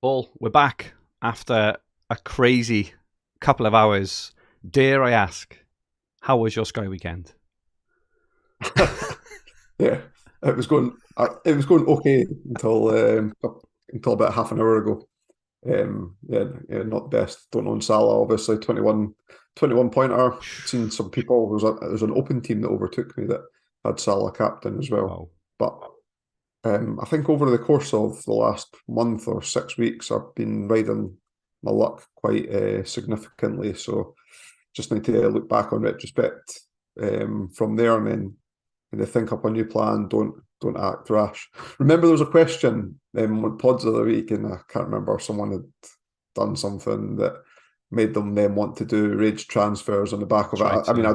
Paul, we're back after a crazy couple of hours. Dare I ask, how was your Sky weekend? Yeah, it was going okay until about half an hour ago. Yeah, not the best. Don't own Salah, obviously. 21 pointer. Seen some people. There was an open team that overtook me that had Salah captain as well. Wow. But I think over the course of the last month or 6 weeks, I've been riding my luck quite significantly. So just need to look back on retrospect from there, and then think up a new plan. Don't act rash. Remember, there was a question on pods of the week, and I can't remember, someone had done something that made them then want to do rage transfers on the back of it. Tried I mean, to. I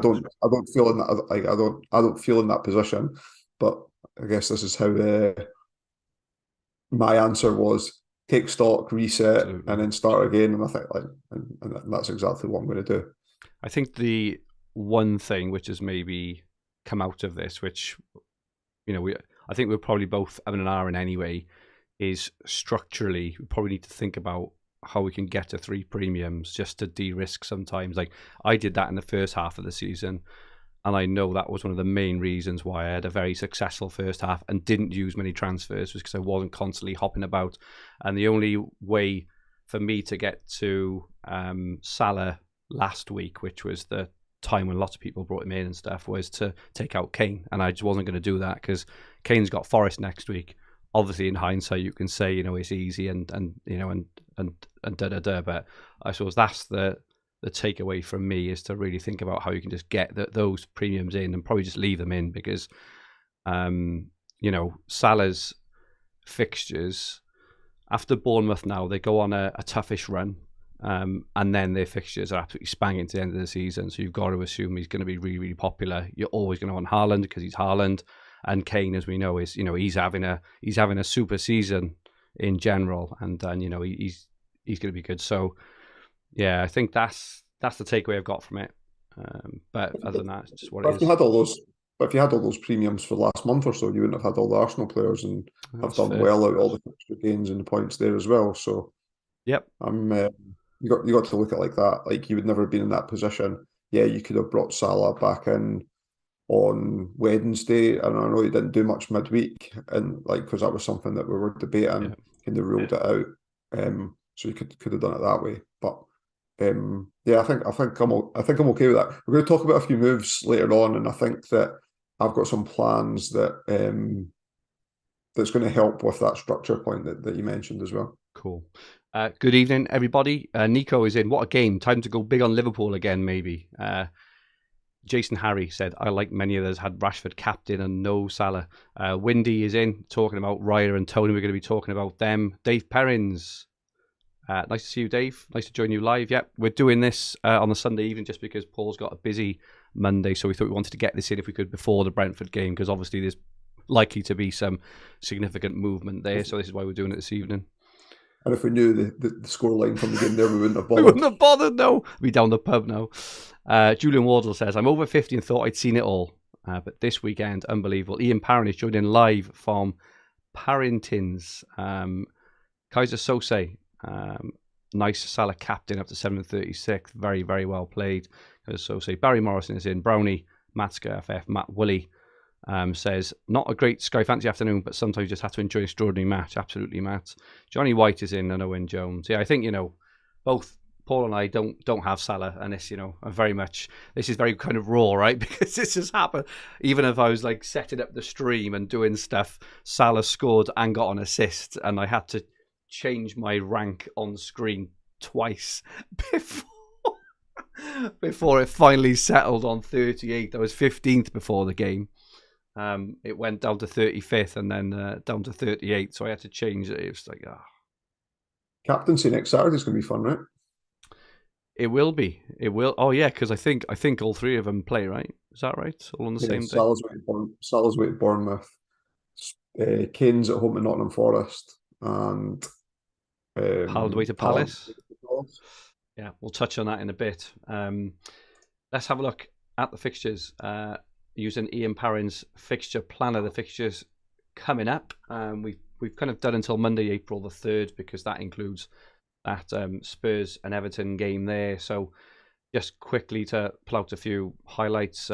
don't feel in that, like, I don't feel in that position, but I guess this is how my answer was: take stock, reset, and Absolutely. then start again. And I think and that's exactly what I'm going to do. I think the one thing which has maybe come out of this, which, I think we're probably both having an hour in anyway, is structurally, we probably need to think about how we can get to three premiums just to de-risk sometimes. Like, I did that in the first half of the season, and I know that was one of the main reasons why I had a very successful first half and didn't use many transfers, was because I wasn't constantly hopping about. And the only way for me to get to Salah last week, which was the time when lots of people brought him in and stuff, was to take out Kane. And I just wasn't going to do that because Kane's got Forest next week. Obviously, in hindsight, you can say, it's easy and da da da. But I suppose that's the takeaway from me, is to really think about how you can just get those premiums in and probably just leave them in, because Salah's fixtures after Bournemouth, now they go on a toughish run, and then their fixtures are absolutely spanging to the end of the season, so you've got to assume he's going to be really, really popular. You're always going to want Haaland because he's Haaland, and Kane, as we know, is he's having a super season in general, and he's going to be good. So yeah, I think that's the takeaway I've got from it. But other than that, it's just what But it if you is. had all those, but if you had all those premiums for the last month or so, you wouldn't have had all the Arsenal players and have That's done fair. well out all the extra gains and the points there as well. So Yep. I'm you got to look at it like that. Like, you would never have been in that position. Yeah, you could have brought Salah back in on Wednesday, and I know he didn't do much midweek, and like, because that was something that we were debating, Yeah. and they ruled it out. So you could have done it that way, but yeah, I think I'm okay with that. We're going to talk about a few moves later on, and I think that I've got some plans that's going to help with that structure point that you mentioned as well. Cool. Good evening, everybody. Nico is in. What a game. Time to go big on Liverpool again, maybe. Jason Harry said, I, like many others, had Rashford captain and no Salah. Windy is in, talking about Raya and Tony. We're going to be talking about them. Dave Perrins. Nice to see you, Dave. Nice to join you live. Yep, we're doing this on the Sunday evening just because Paul's got a busy Monday, so we thought we wanted to get this in if we could before the Brentford game, because obviously there's likely to be some significant movement there, so this is why we're doing it this evening. And if we knew the score line from the game there, we wouldn't have We bothered. wouldn't have bothered, no. We'd be down the pub now. Julian Wardle says, I'm over 50 and thought I'd seen it all. But this weekend, unbelievable. Ian Parron is joining live from Parringtons. Kaiser Sose, nice Salah captain up to 736. Very, very well played. Kaiser Sose. Barry Morrison is in. Brownie, Matt FF, Matt Woolley says, not a great Sky Fantasy afternoon, but sometimes you just have to enjoy an extraordinary match. Absolutely, Matt. Johnny White is in, and Owen Jones. Yeah, I think, both Paul and I don't have Salah, and this, this is very kind of raw, right? Because this has happened. Even if I was like setting up the stream and doing stuff, Salah scored and got an assist, and I had to change my rank on screen twice before it finally settled on 38. I was 15th before the game. It went down to 35th and then down to 38, so I had to change it. It was like, Captaincy next Saturday is going to be fun, right? It will be. It will. Oh yeah, because I think all three of them play, right? Is that right? All on the Yeah, same day. Salah's away to Bournemouth. Kane's at home at Nottingham Forest, and Haaland away to Haaland. Palace. Yeah, we'll touch on that in a bit. Let's have a look at the fixtures. Using Ian Parrin's fixture planner, the fixtures coming up. We've we've kind of done until Monday, April the 3rd, because that includes that Spurs and Everton game there. So just quickly to pull out a few highlights.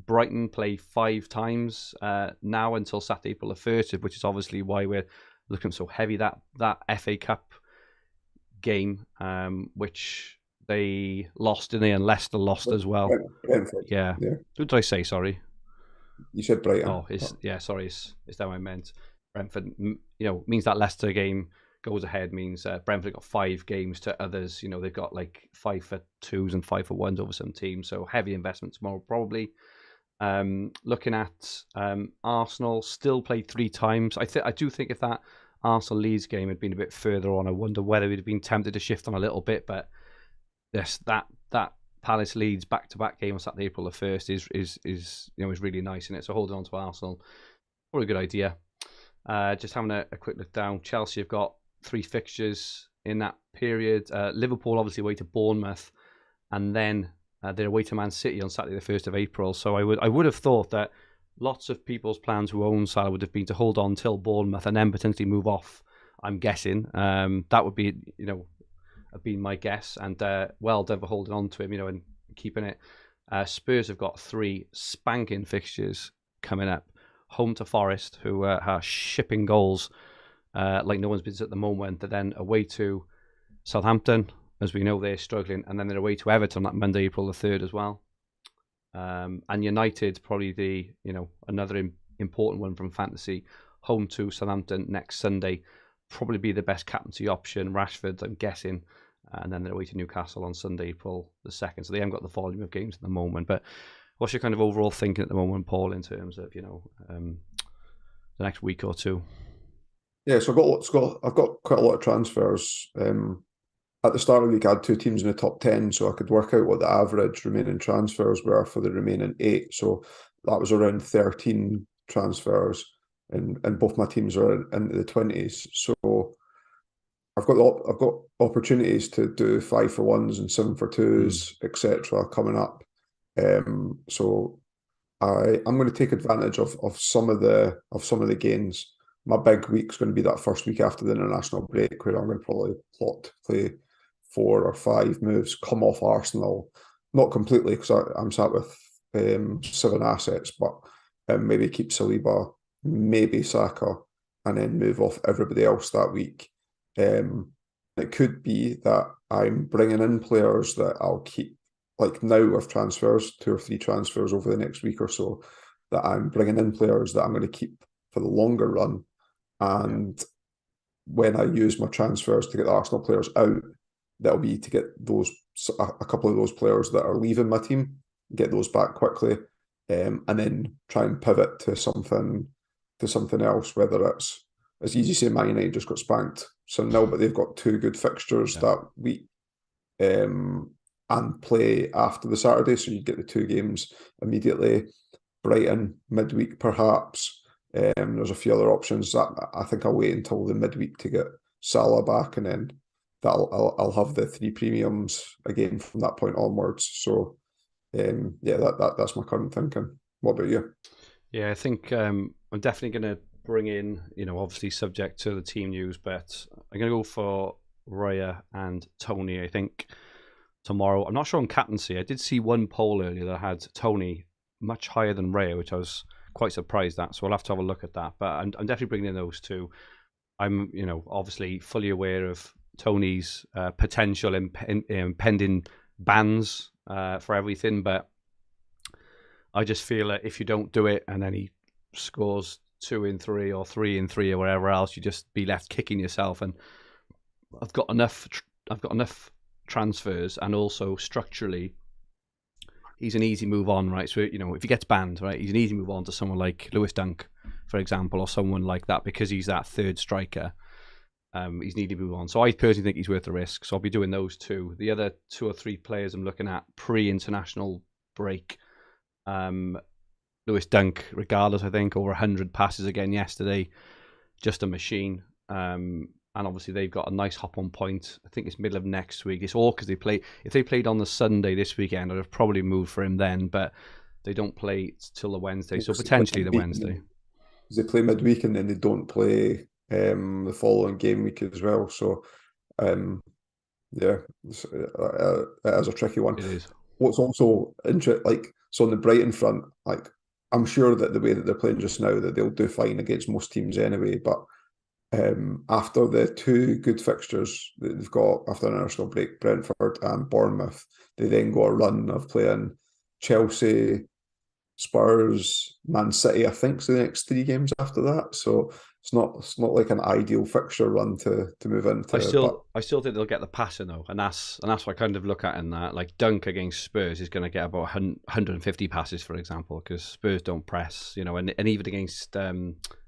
Brighton play 5 times now until Saturday, April the 1st, which is obviously why we're looking so heavy. That FA Cup game, which they lost, didn't they? And Leicester lost as well. Brentford. Yeah. Who did I say? Sorry. You said Brighton. Oh, sorry. It's that what I meant. Brentford. Means that Leicester game goes ahead. Means Brentford got 5 games to others. They've got like 5 for 2s and 5 for 1s over some teams. So heavy investment tomorrow probably. Looking at Arsenal, still played 3 times. I do think if that Arsenal Leeds game had been a bit further on, I wonder whether we'd have been tempted to shift on a little bit. But yes, that Palace Leeds back-to-back game on Saturday, April the 1st is really nice in it. So holding on to Arsenal, probably a good idea. Just having a quick look down. Chelsea have got 3 fixtures in that period. Liverpool obviously away to Bournemouth, and then they're away to Man City on Saturday the 1st of April. So I would have thought that lots of people's plans who own Salah would have been to hold on till Bournemouth and then potentially move off. I'm guessing that would be have been my guess, and well done for holding on to him, and keeping it. Spurs have got 3 spanking fixtures coming up. Home to Forest, who are shipping goals like no one's business at the moment. They're then away to Southampton, as we know they're struggling, and then they're away to Everton that Monday, April the 3rd as well. And United, probably another important one from fantasy. Home to Southampton next Sunday, probably be the best captaincy option. Rashford, I'm guessing, and then they're away to Newcastle on Sunday, April the 2nd. So they haven't got the volume of games at the moment. But what's your kind of overall thinking at the moment, Paul, in terms of the next week or two? Yeah, so I've got quite a lot of transfers. At the start of the week, I had 2 teams in the top 10, so I could work out what the average remaining transfers were for the remaining 8. So that was around 13 transfers, and both my teams are into the 20s. So I've got opportunities to do 5 for 1s and 7 for 2s, etc. coming up. So I'm going to take advantage of some of the gains. My big week's going to be that first week after the international break, where I'm going to probably plot to play 4 or 5 moves, come off Arsenal, not completely because I'm sat with 7 assets, but maybe keep Saliba, maybe Saka, and then move off everybody else that week. It could be that I'm bringing in players that I'll keep, like now with transfers, 2 or 3 transfers over the next week or so, that I'm bringing in players that I'm going to keep for the longer run. And when I use my transfers to get the Arsenal players out, that'll be to get a couple of those players that are leaving my team, get those back quickly, and then try and pivot to something else, whether it's, as easy as say, Man United just got spanked, so no, but they've got 2 good fixtures that week, and play after the Saturday, so you get the 2 games immediately. Brighton midweek perhaps. There's a few other options that I think I'll wait until the midweek to get Salah back, and then I'll have the 3 premiums again from that point onwards. So that's my current thinking. What about you? Yeah, I think I'm definitely going to bring in, obviously subject to the team news, but I'm going to go for Raya and Tony, I think, tomorrow. I'm not sure on captaincy. I did see one poll earlier that had Tony much higher than Raya, which I was quite surprised at. So I'll have to have a look at that. But I'm definitely bringing in those 2. I'm, obviously fully aware of Tony's potential impending bans for everything, but I just feel that if you don't do it and then he scores 2 in 3 or 3 in 3 or whatever else, you just be left kicking yourself. And I've got enough transfers, and also structurally, he's an easy move on, right? So, if he gets banned, right, he's an easy move on to someone like Lewis Dunk, for example, or someone like that, because he's that 3rd striker. He's needed to move on. So I personally think he's worth the risk. So I'll be doing those 2. The other 2 or 3 players I'm looking at pre-international break. Lewis Dunk, regardless, I think, over 100 passes again yesterday. Just a machine. And obviously they've got a nice hop on point. I think it's middle of next week. It's all because if they played on the Sunday this weekend, I'd have probably moved for him then, but they don't play till the Wednesday, so potentially the Wednesday. They play midweek and then they don't play the following game week as well. So yeah, it is a tricky one. It is. What's also interesting, like, so on the Brighton front, like, I'm sure that the way that they're playing just now, that they'll do fine against most teams anyway. But after the two good fixtures that they've got after an international break, Brentford and Bournemouth, they then got a run of playing Chelsea, Spurs, Man City, I think, so the next three games after that. So it's not like an ideal fixture run to move into. I still think they'll get the passing though, and that's what I kind of look at in that. Like Dunk against Spurs is going to get about 150 passes, for example, because Spurs don't press, and even against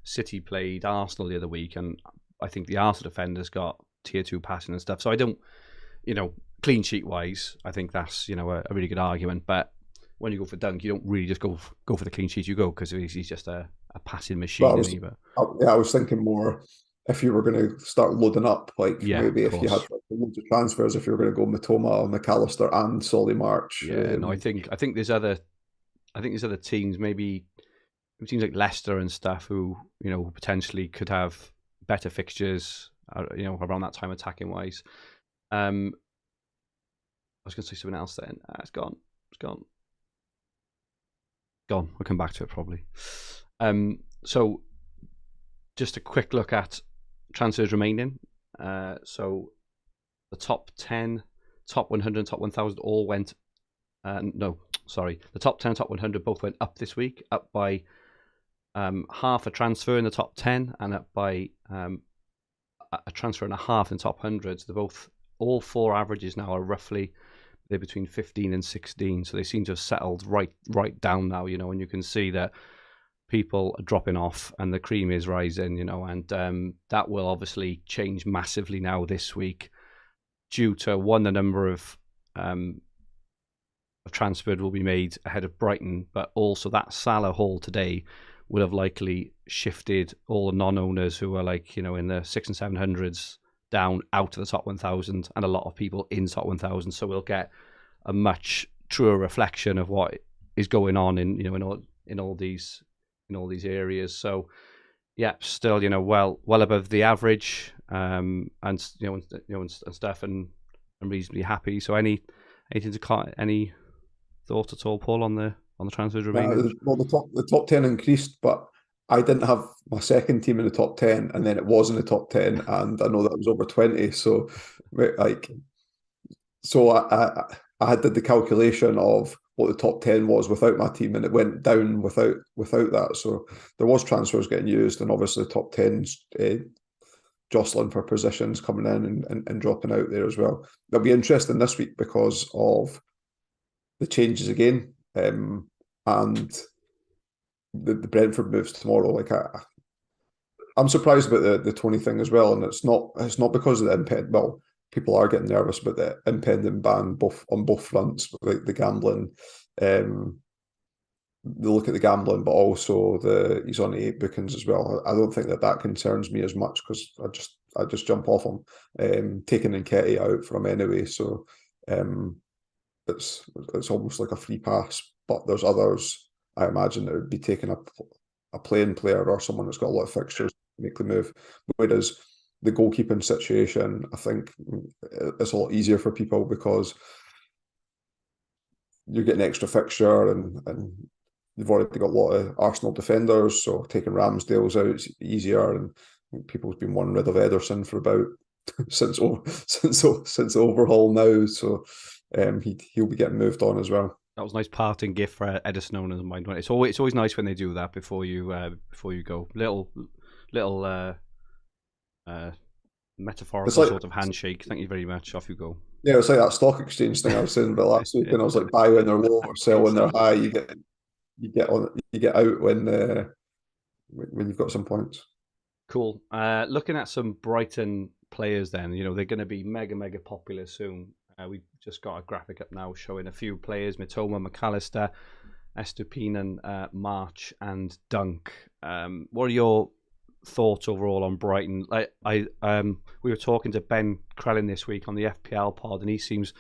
City played Arsenal the other week, and I think the Arsenal defenders got tier 2 passing and stuff. So I don't, clean sheet wise, I think that's a really good argument, but when you go for Dunk, you don't really just go for the clean sheet. You go because he's just a passing machine. I was thinking more if you were going to start loading up, like maybe if you had loads of transfers, if you were going to go Matoma, McAllister, and Solly March. Yeah, no, I think there's other teams, maybe teams like Leicester and stuff, who potentially could have better fixtures, around that time attacking wise. I was going to say something else then. It's gone. We'll come back to it probably. So just a quick look at transfers remaining. So the top 10, top 100, top 1000 all went. The top 10, top 100 both went up this week, up by half a transfer in the top 10, and up by a transfer and a half in the top 100. So all four averages now are roughly. They're between 15 and 16, so they seem to have settled right down now, and you can see that people are dropping off and the cream is rising, and that will obviously change massively now this week due to, one, the number of transfers will be made ahead of Brighton, but also that Salah haul today will have likely shifted all the non-owners who are in the 600s and 700s down out to the top 1,000, and a lot of people in top 1,000. So we'll get a much truer reflection of what is going on in all these areas. So yeah, still well above the average, and stuff, and I'm reasonably happy. So any thoughts at all, Paul, on the transfers remaining? Well, the top 10 increased, but I didn't have my second team in the top 10, and then it was in the top 10, and I know that was over 20. So, I did the calculation of what the top 10 was without my team, and it went down without that. So there was transfers getting used, and obviously top 10's jostling for positions coming in and dropping out there as well. It'll be interesting this week because of the changes again, and the Brentford moves tomorrow. I'm surprised about the Tony thing as well, and it's not because of the impending. Well, people are getting nervous about the impending ban on both fronts, like the gambling. They look at the gambling, but also he's on the 8 bookings as well. I don't think that concerns me as much because I just jump off him, taking Nketiah out from anyway. So it's almost like a free pass. But there's others, I imagine, that would be taking a playing player or someone that's got a lot of fixtures to make the move. Whereas the goalkeeping situation, I think it's a lot easier for people because you're getting extra fixture and you've already got a lot of Arsenal defenders, so taking Ramsdale's out is easier, and people's been wanting rid of Ederson for about since the overhaul now, so he'll be getting moved on as well. That was a nice parting gift for Ederson owners of mine. It's always nice when they do that before you go. Little metaphorical sort of handshake. Thank you very much. Off you go. Yeah, it's like that stock exchange thing I was saying about last week, and I was like, buy when they're low or sell when they're high. You get out when you've got some points. Cool. Looking at some Brighton players, then they're going to be mega popular soon. We've just got a graphic up now showing a few players: Mitoma, McAllister, Estupinan, March, and Dunk. What are your thoughts overall on Brighton? We were talking to Ben Crellin this week on the FPL pod, and he seems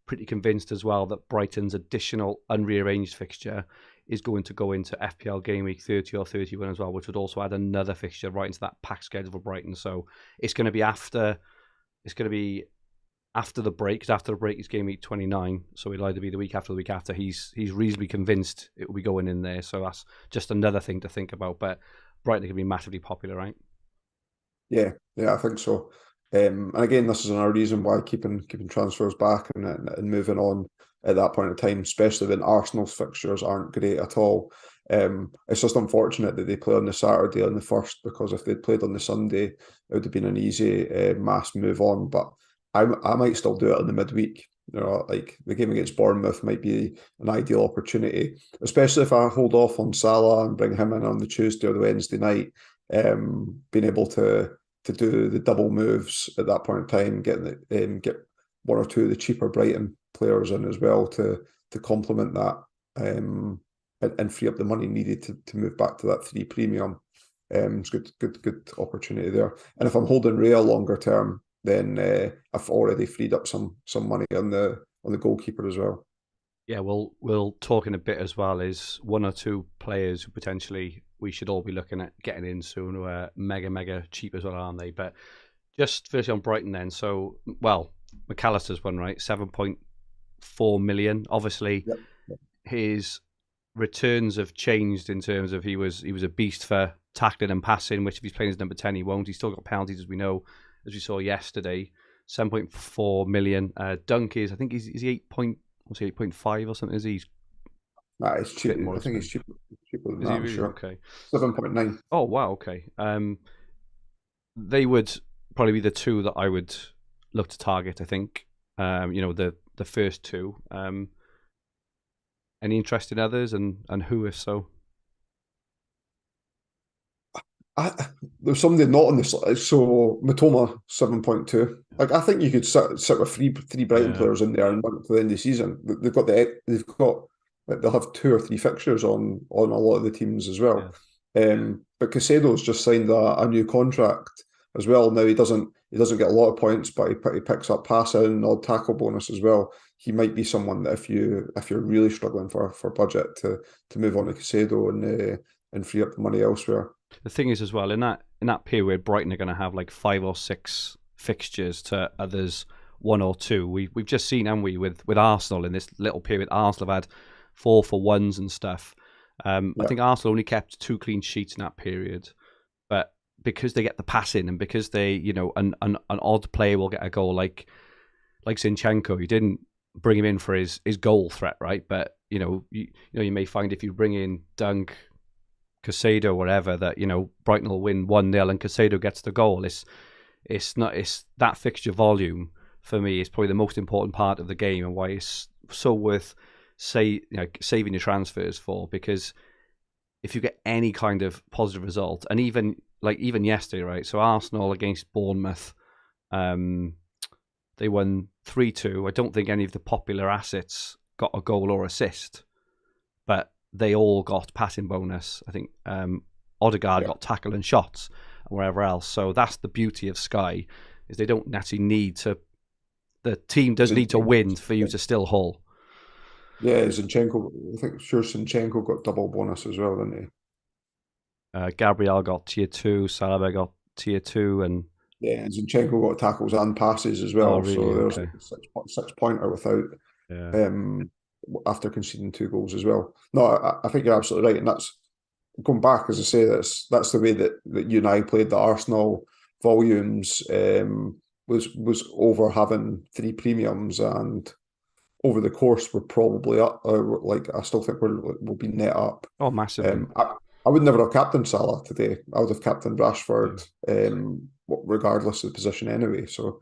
pretty convinced as well that Brighton's additional unrearranged fixture is going to go into FPL Game Week 30 or 31 as well, which would also add another fixture right into that packed schedule for Brighton. So it's going to be after the break, because after the break is Game Week 29, so it'll either be the week after the week after. He's reasonably convinced it will be going in there, so that's just another thing to think about. But Brighton are going to be massively popular, right? Yeah, I think so. And again, this is another reason why keeping transfers back and moving on at that point in time, especially when Arsenal's fixtures aren't great at all. It's just unfortunate that they play on the Saturday on the first, because if they'd played on the Sunday, it would have been an easy mass move on. But I might still do it in the midweek. Like the game against Bournemouth might be an ideal opportunity, especially if I hold off on Salah and bring him in on the Tuesday or the Wednesday night. Being able to do the double moves at that point in time, get one or two of the cheaper Brighton players in as well to complement that, and free up the money needed to move back to that 3 premium. It's good opportunity there. And if I'm holding Real longer term, then I've already freed up some money on the goalkeeper as well. Yeah, we'll talk in a bit as well. Is one or two players who potentially we should all be looking at getting in soon, who are mega cheap as well, aren't they? But just firstly on Brighton then. So, well, McAllister's one, right? 7.4 million. Obviously, Yep. his returns have changed in terms of he was a beast for tackling and passing, which if he's playing as number 10, he won't. He's still got penalties, as we know, as we saw yesterday. 7.4 million. Dunk is, I think, is he 8.5 or something? Is he? Nah, it's cheap. More I think it's cheaper than Is that, he I'm really? sure. Okay. 7.9. Oh, wow, okay. They would probably be the two that I would look to target, I think. The first two. Any interest in others, and who, if so? There's somebody not on this list. So Matoma 7.2. Like, I think you could sit with three Brighton players in there and run it to the end of the season. They'll have 2 or 3 fixtures on a lot of the teams as well. But Casado's just signed a new contract as well. Now he doesn't get a lot of points, but he picks up passing, odd tackle bonus as well. He might be someone that if you're really struggling for budget to move on to Casado and free up the money elsewhere. The thing is as well, in that period where Brighton are going to have like 5 or 6 fixtures to others 1 or 2. We've just seen, haven't we, with Arsenal in this little period. Arsenal have had 4-for-1s and stuff. I think Arsenal only kept 2 clean sheets in that period, but because they get the pass in and because they, an odd player will get a goal like Zinchenko. You didn't bring him in for his goal threat, right? But you may find if you bring in Dunk, Casado, whatever, that Brighton will win 1-0 and Casado gets the goal. It's that fixture volume for me is probably the most important part of the game, and why it's so worth saving your transfers for, because if you get any kind of positive result, and even yesterday, right? So Arsenal against Bournemouth, they won 3-2. I don't think any of the popular assets got a goal or assist, but they all got passing bonus. I think Odegaard got tackle and shots and wherever else. So that's the beauty of Sky, is they don't actually need to. The team does need to win for you to still haul. Yeah, Zinchenko. I think Zinchenko got double bonus as well, didn't he? Gabriel got tier 2. Salah got tier 2, and Zinchenko got tackles and passes as well. Oh, really? So there's okay. a 6-pointer without. After conceding 2 goals as well. No, I think you're absolutely right, and that's going back, as I say, that's the way that you and I played the Arsenal volumes. Was over having 3 premiums, and over the course we're probably up. I still think we'll be net up. Oh, massively. I would never have captained Salah today. I would have captained Rashford, regardless of the position anyway. So.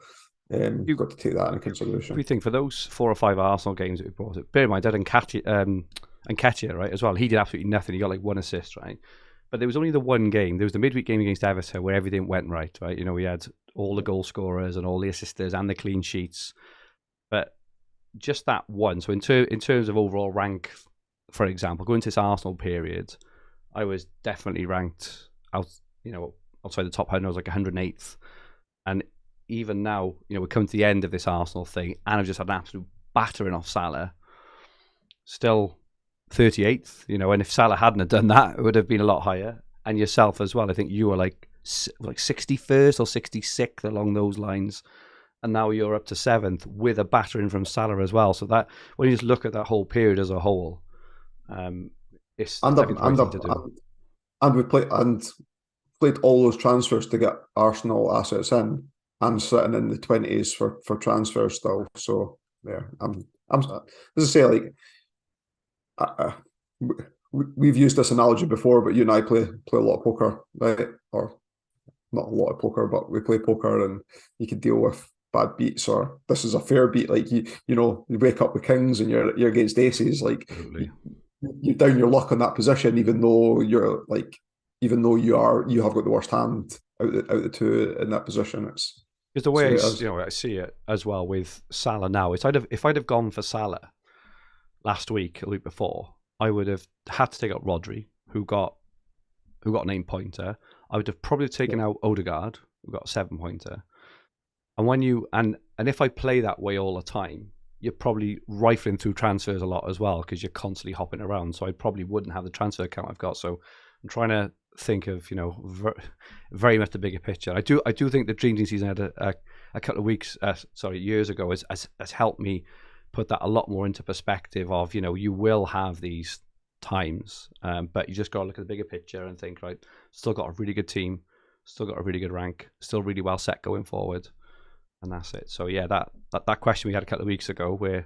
You've got to take that into consideration. We think for those 4 or 5 Arsenal games that we brought it, bear in mind, Dad and Nketiah, right, as well. He did absolutely nothing. He got like 1 assist, right? But there was only the one game. There was the midweek game against Everton where everything went right? We had all the goal scorers and all the assisters and the clean sheets. But just that one. So in terms of overall rank, for example, going to this Arsenal period, I was definitely ranked outside the top 100. I was like 108th, and even now, we're coming to the end of this Arsenal thing, and I've just had an absolute battering off Salah. Still 38th, and if Salah hadn't have done that, it would have been a lot higher. And yourself as well. I think you were like 61st or 66th along those lines. And now you're up to 7th with a battering from Salah as well. So that when you just look at that whole period as a whole, it's And definitely the right thing to do. and we played all those transfers to get Arsenal assets in, and sitting in the 20s for transfers still. So yeah, I'm as I say, like we've used this analogy before, but you and I play a lot of poker, right? Or not a lot of poker, but we play poker, and you can deal with bad beats, or this is a fair beat. Like you wake up with kings and you're against aces. Like you down your luck on that position, even though you have got the worst hand out the two in that position. It's because the way I see it as well with Salah now. It's if I'd have gone for Salah last week, a week before, I would have had to take out Rodri, who got an 8-pointer. I would have probably taken out Odegaard, who got a 7-pointer. And if I play that way all the time, you're probably rifling through transfers a lot as well because you're constantly hopping around. So I probably wouldn't have the transfer account I've got. So I'm trying to think of very much the bigger picture. I do think the Dream Team season had a couple of years ago has helped me put that a lot more into perspective of you will have these times, but you just got to look at the bigger picture and think, right, still got a really good team, still got a really good rank, still really well set going forward, and that's it. So yeah, that question we had a couple of weeks ago, we're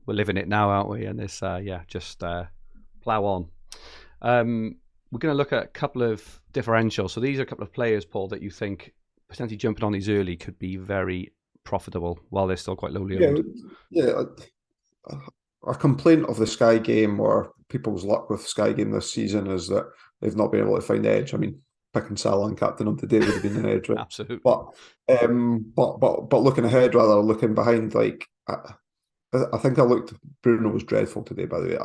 living it now, aren't we? And this just plow on. We're going to look at a couple of differentials. So these are a couple of players, Paul, that you think potentially jumping on these early could be very profitable while they're still quite lowly owned. Yeah. A complaint of the Sky game, or people's luck with Sky game this season, is that they've not been able to find edge. I mean, picking Salah and captain him today would have been an edge, right? Absolutely. But looking ahead rather than looking behind, like I think Bruno was dreadful today, by the way.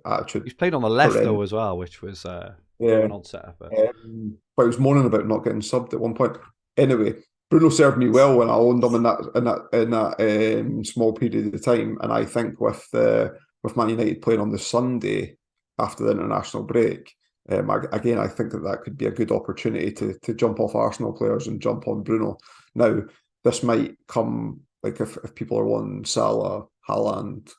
Attitude. He's played on the left though as well, which was an odd setup. But he was moaning about not getting subbed at one point. Anyway, Bruno served me well when I owned him in that small period of time, and I think with Man United playing on the Sunday after the international break, I think that could be a good opportunity to jump off Arsenal players and jump on Bruno. Now, this might come like if people are wanting Salah, Haaland,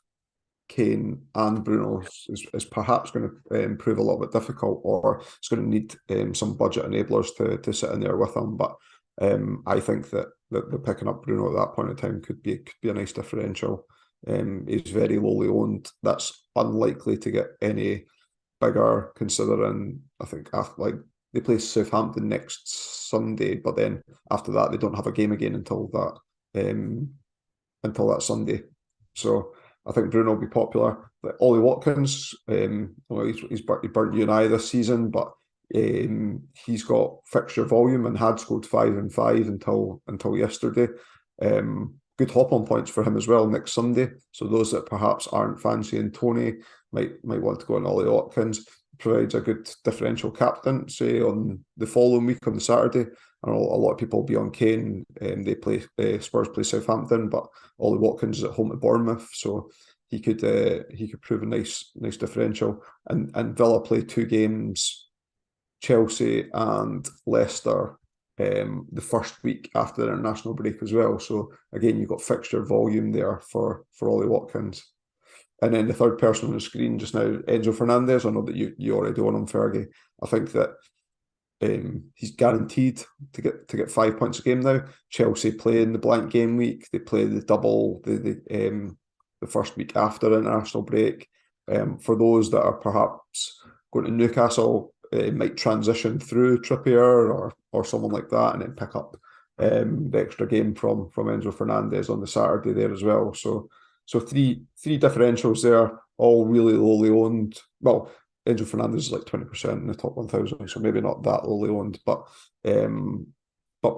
Kane and Bruno is perhaps going to prove a little bit difficult, or it's going to need some budget enablers to sit in there with them. But I think that the picking up Bruno at that point in time could be a nice differential. He's very lowly owned. That's unlikely to get any bigger, considering I think after, they play Southampton next Sunday, but then after that they don't have a game again until that Sunday. So I think Bruno will be popular. Ollie Watkins, he's burnt you and I this season, but he's got fixture volume and had scored 5 and 5 until yesterday. Good hop-on points for him as well next Sunday. So those that perhaps aren't fancying Tony might want to go on Ollie Watkins. Provides a good differential captain, say on the following week on the Saturday. I know a lot of people will be on Kane. They play Spurs play Southampton, but Ollie Watkins is at home at Bournemouth, so he could prove a nice differential. And Villa play 2 games, Chelsea and Leicester, the first week after the international break as well. So again, you've got fixture volume there for Ollie Watkins. And then the third person on the screen just now, Enzo Fernandez. I know that you already own him, Fergi. I think that he's guaranteed to get 5 points a game now. Chelsea play in the blank game week. They play the double the first week after the international break. For those that are perhaps going to Newcastle, might transition through Trippier or someone like that, and then pick up the extra game from Enzo Fernandez on the Saturday there as well. So three differentials there, all really lowly owned. Well, Enzo Fernandez is like 20% in the top 1,000, so maybe not that lowly owned, but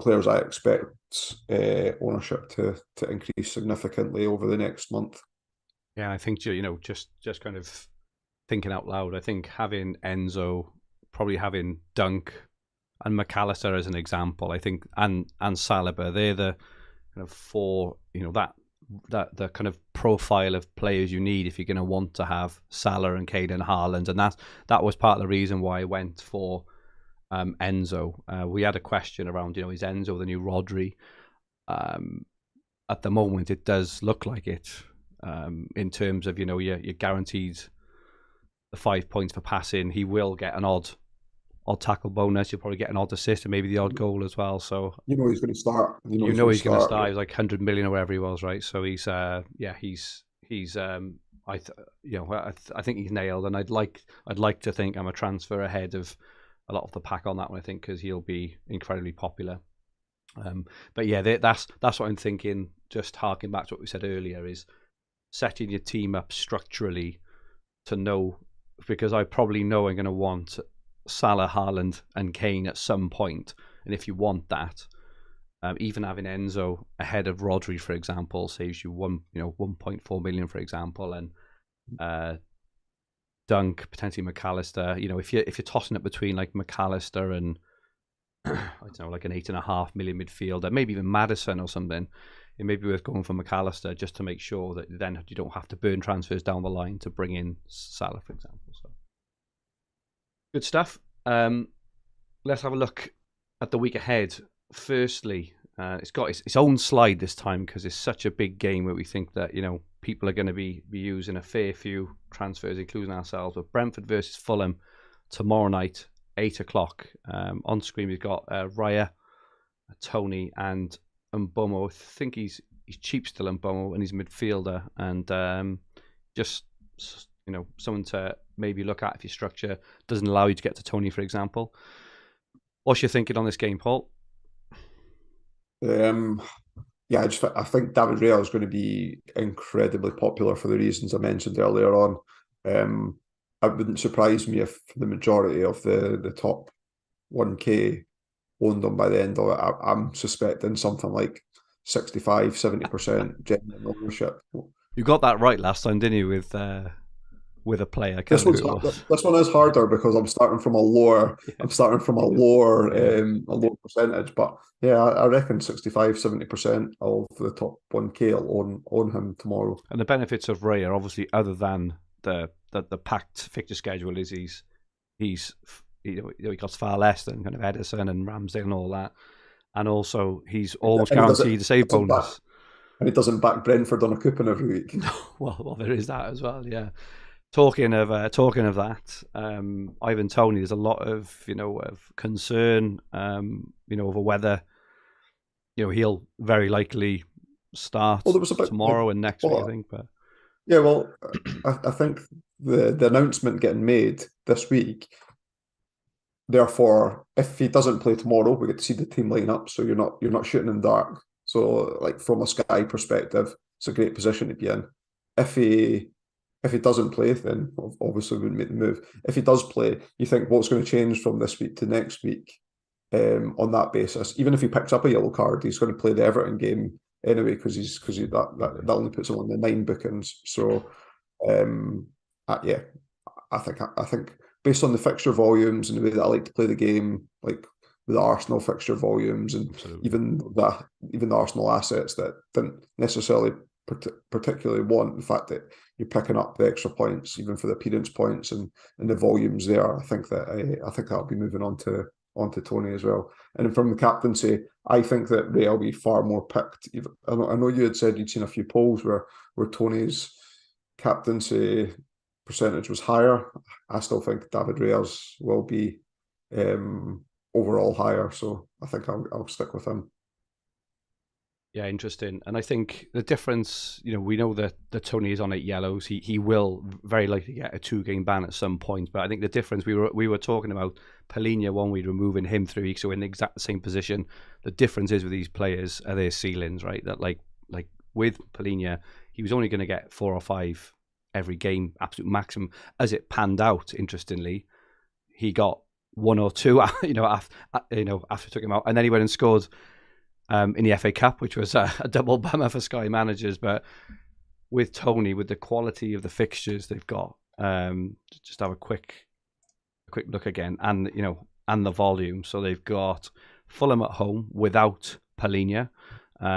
players I expect ownership to increase significantly over the next month. Yeah, I think just kind of thinking out loud, I think having Enzo, probably having Dunk and McAllister as an example, I think, and Saliba, they're the kind of 4, the kind of profile of players you need if you're going to want to have Salah and Kane and Haaland, and that was part of the reason why I went for Enzo. We had a question around, is Enzo the new Rodri? At the moment, it does look like it in terms of you're guaranteed the 5 points for passing. He will get an odd tackle bonus. You'll probably get an odd assist and maybe the odd goal as well. So he's going to start. He's going to start. He's like 100 million or whatever he was, right? So he's I think he's nailed, and I'd like to think I'm a transfer ahead of a lot of the pack on that one. I think because he'll be incredibly popular. But yeah, that's what I'm thinking. Just harking back to what we said earlier, is setting your team up structurally to know, because I probably know I'm going to want Salah, Haaland, and Kane at some point, and if you want that, even having Enzo ahead of Rodri, for example, saves you 1.4 million, for example, and Dunk, potentially McAllister. If you're tossing it between like McAllister and I don't know, like an 8.5 million midfielder, maybe even Maddison or something, it may be worth going for McAllister just to make sure that then you don't have to burn transfers down the line to bring in Salah, for example. So good stuff. Let's have a look at the week ahead. Firstly, it's got its own slide this time because it's such a big game where we think that people are going to be using a fair few transfers, including ourselves. But Brentford versus Fulham tomorrow night, 8 o'clock. On screen we've got Raya, Tony, and Mbomo. I think he's cheap still, Mbomo, and he's a midfielder, and just someone to maybe look at if your structure doesn't allow you to get to Tony, for example. What's your thinking on this game, Paul? I think David Raya is going to be incredibly popular for the reasons I mentioned earlier on. It wouldn't surprise me if the majority of the top 1K owned them by the end of it. I'm suspecting something like 65-70% genuine ownership. You got that right last time, didn't you, with a player? This one is harder because I'm starting from a lower percentage, but yeah, I reckon 65-70% of the top 1K will own him tomorrow. And the benefits of Raya, obviously, other than the packed fixture schedule, is he costs far less than kind of Edison and Ramsdale and all that, and also he's almost guaranteed a save bonus. And he doesn't back Brentford on a coupon every week. well, there is that as well. Yeah. Talking of that, Ivan Toney, there's a lot of of concern, over whether he'll very likely start tomorrow and next week, I think. But yeah, well, I think the announcement getting made this week. Therefore, if he doesn't play tomorrow, we get to see the team line up, so you're not shooting in the dark. So, like from a Sky perspective, it's a great position to be in. If he doesn't play, then obviously we wouldn't make the move. If he does play, you think what's going to change from this week to next week on that basis? Even if he picks up a yellow card, he's going to play the Everton game anyway because that only puts him on the 9 bookings. So, I think based on the fixture volumes and the way that I like to play the game, like with the Arsenal fixture volumes and even the Arsenal assets that didn't necessarily particularly want the fact that you're picking up the extra points, even for the appearance points and the volumes there. I think that'll be moving on to Tony as well. And from the captaincy, I think that Ray will be far more picked. I know you had said you'd seen a few polls where Tony's captaincy percentage was higher. I still think David Raya's will be overall higher, so I think I'll stick with him. Yeah, interesting. And I think the difference, we know that Tony is on 8 yellows. He will very likely get a 2-game ban at some point. But I think the difference, we were talking about Palhinha 1 week, removing him 3 weeks, so in the exact same position. The difference is with these players are their ceilings, right? That like with Palhinha, he was only going to get 4 or 5 every game, absolute maximum. As it panned out, interestingly, he got 1 or 2, after took him out, and then he went and scored in the FA Cup, which was a double bummer for Sky managers. But with Tony, with the quality of the fixtures they've got, just have a quick look again, and the volume. So they've got Fulham at home without Palhinha.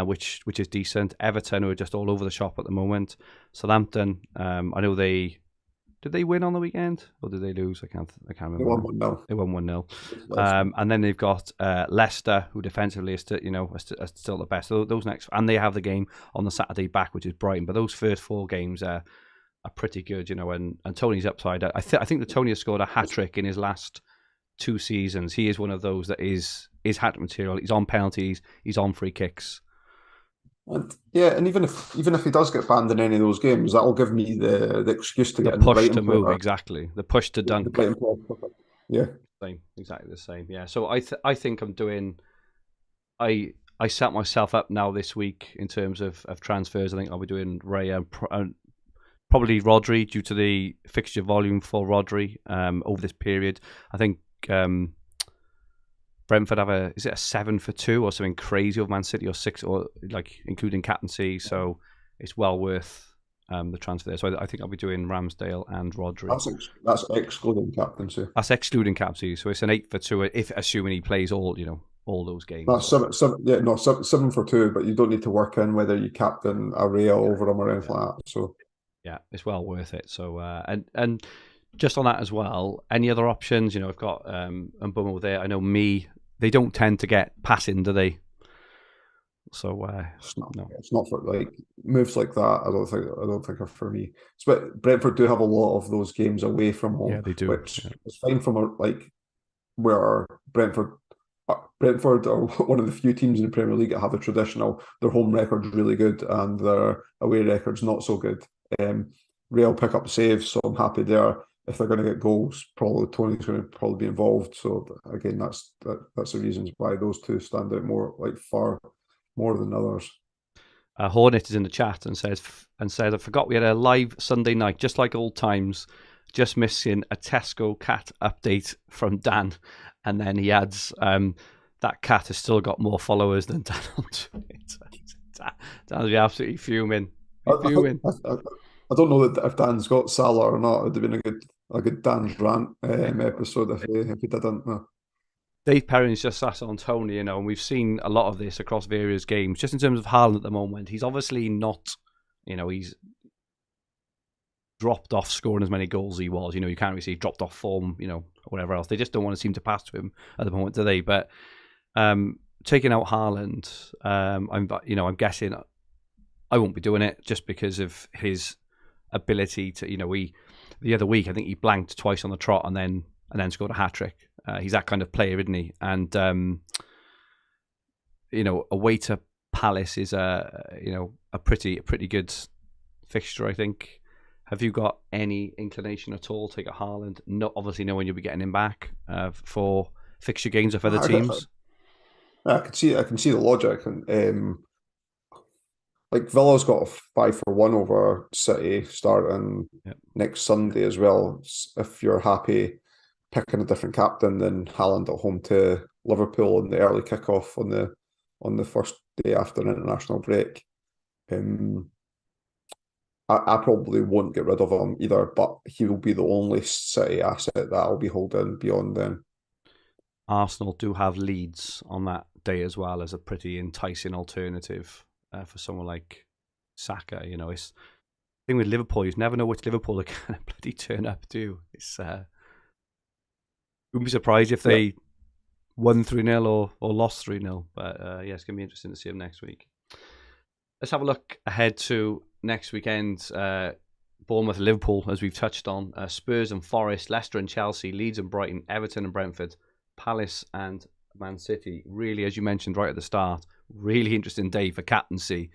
which is decent. Everton, who are just all over the shop at the moment. Southampton, I know did they win on the weekend or did they lose? I can't remember. They won 1-0. They won 1-0. And then they've got Leicester, who defensively are still the best. So those next, and they have the game on the Saturday back, which is Brighton. But those first 4 games are pretty good, and Tony's upside. I think that Tony has scored a hat-trick in his last 2 seasons. He is one of those that is hat-trick material. He's on penalties, he's on free kicks. And even if he does get banned in any of those games, that'll give me the excuse to get the push in to move, exactly. The push to dunk. Yeah. Exactly the same. Yeah. So I think I'm doing. I set myself up now this week in terms of transfers. I think I'll be doing Ray and probably Rodri due to the fixture volume for Rodri over this period. I think Brentford have a 7 for 2 or something crazy over Man City, or 6, or like including captaincy. So it's well worth the transfer there. So I think I'll be doing Ramsdale and Rodri. That's excluding captaincy. That's excluding captaincy. So it's an 8 for 2 if assuming he plays all those games. That's 7 for 2, but you don't need to work in whether you captain a Real over him or anything like that. So yeah, it's well worth it. So and just on that as well, any other options? I've got Mbumo there. I know they don't tend to get passing, do they? So it's not for like moves like that. I don't think are for me. But Brentford do have a lot of those games away from home. Yeah, they do. Which is fine from where Brentford are one of the few teams in the Premier League that have a traditional. Their home record's really good and their away record's not so good. Real pick up saves, so I'm happy there. If they're going to get goals, probably Tony's going to probably be involved. So again, that's the reasons why those two stand out far more than others. Hornet is in the chat and says, I forgot we had a live Sunday night, just like old times. Just missing a Tesco cat update from Dan, and then he adds, that cat has still got more followers than Dan on Twitter. Dan's be absolutely fuming. I don't know that if Dan's got Salah or not. It'd have been a good Dan's rant episode if he didn't. No. Dave Perrin's just sat on Tony, and we've seen a lot of this across various games. Just in terms of Haaland at the moment, he's obviously not, he's dropped off scoring as many goals as he was. You can't really see dropped off form, or whatever else. They just don't want to seem to pass to him at the moment, do they? But taking out Haaland, I'm guessing I won't be doing it just because of his ability to, the other week I think he blanked twice on the trot and then scored a hat-trick. He's that kind of player, isn't he? And away to Palace is a pretty good fixture, I think. Have you got any inclination at all to take a Haaland? No, obviously knowing you'll be getting him back for fixture games of other teams. I can see the logic, and Villa's got a 5 for 1 over City starting next Sunday as well. If you're happy picking a different captain than Haaland at home to Liverpool in the early kickoff on the first day after an international break, I probably won't get rid of him either. But he will be the only City asset that I'll be holding beyond then. Arsenal do have Leeds on that day as well as a pretty enticing alternative. For someone like Saka, it's the thing with Liverpool. You never know which Liverpool are going to bloody turn up to. It's wouldn't be surprised if they won 3-0 or lost 3-0. But it's going to be interesting to see them next week. Let's have a look ahead to next weekend. Bournemouth, Liverpool, as we've touched on. Spurs and Forest, Leicester and Chelsea, Leeds and Brighton, Everton and Brentford, Palace and Man City. Really, as you mentioned right at the start, really interesting day for captaincy.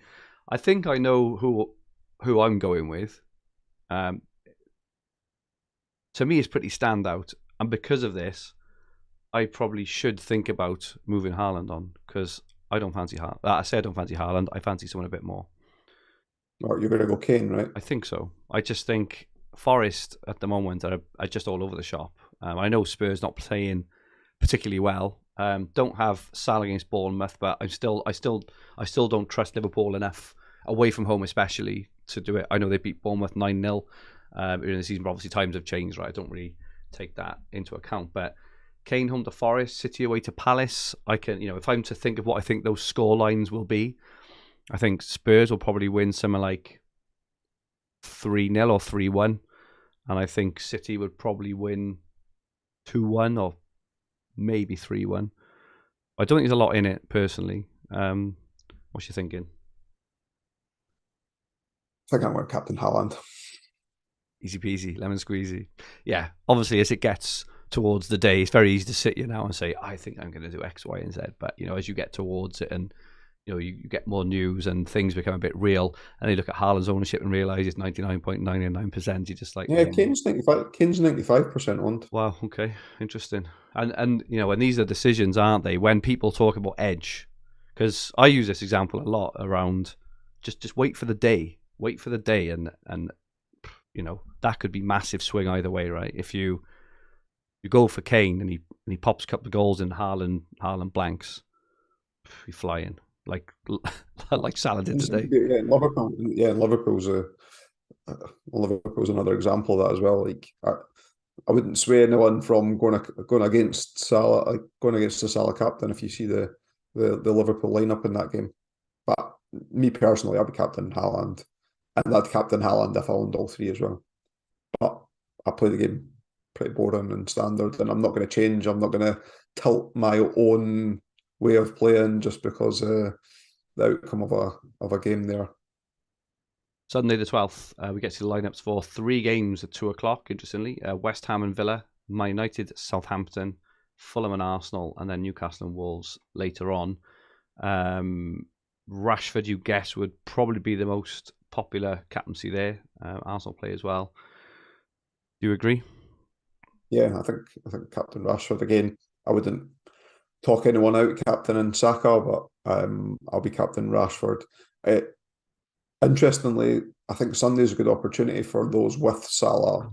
I think I know who I'm going with. To me, it's pretty standout, and because of this, I probably should think about moving Haaland on because I don't fancy Haaland. I say I don't fancy Haaland. I fancy someone a bit more. Or you're going to go Kane, right? I think so. I just think Forest at the moment are just all over the shop. I know Spurs not playing particularly well. Don't have Salah against Bournemouth, but I still don't trust Liverpool enough away from home, especially to do it. I know they beat Bournemouth 9-0 in the season, but obviously times have changed, right? I don't really take that into account. But Kane home to Forest, City away to Palace. I can, if I'm to think of what I think those score lines will be, I think Spurs will probably win something like 3-0 or 3-1. And I think City would probably win 2-1 or maybe 3-1. I don't think there's a lot in it, personally. What's you thinking? I think I'm going to captain Haaland. Easy peasy, lemon squeezy. Yeah, obviously, as it gets towards the day, it's very easy to sit here now and say, I think I'm going to do X, Y, and Z. But, as you get towards it and, you get more news and things become a bit real, and you look at Haaland's ownership and realise it's 99.99%, you're just like... Yeah, Kane's 95% owned. Wow, okay, interesting. And and these are decisions, aren't they? When people talk about edge, because I use this example a lot around just wait for the day. Wait for the day, and that could be massive swing either way, right? If you go for Kane and he pops a couple of goals and Haaland blanks, you're flying like Salah did today. Yeah, Liverpool. Yeah, Liverpool's another example of that as well. Like I wouldn't sway anyone from going against Salah, going against the Salah captain if you see the Liverpool lineup in that game. But me personally, I'd be captain Haaland, and I'd captain Haaland if I owned all three as well. But I play the game pretty boring and standard, and I'm not going to change. I'm not going to tilt my own way of playing just because the outcome of a game there. Sunday the 12th, we get to the lineups for 3 games at 2 o'clock, interestingly. West Ham and Villa, Man United, Southampton, Fulham and Arsenal, and then Newcastle and Wolves later on. Rashford, you guess, would probably be the most popular captaincy there. Arsenal play as well. Do you agree? Yeah, I think Captain Rashford again. I wouldn't talk anyone out captain and Saka, but I'll be captain Rashford. Interestingly, I think Sunday's a good opportunity for those with Salah.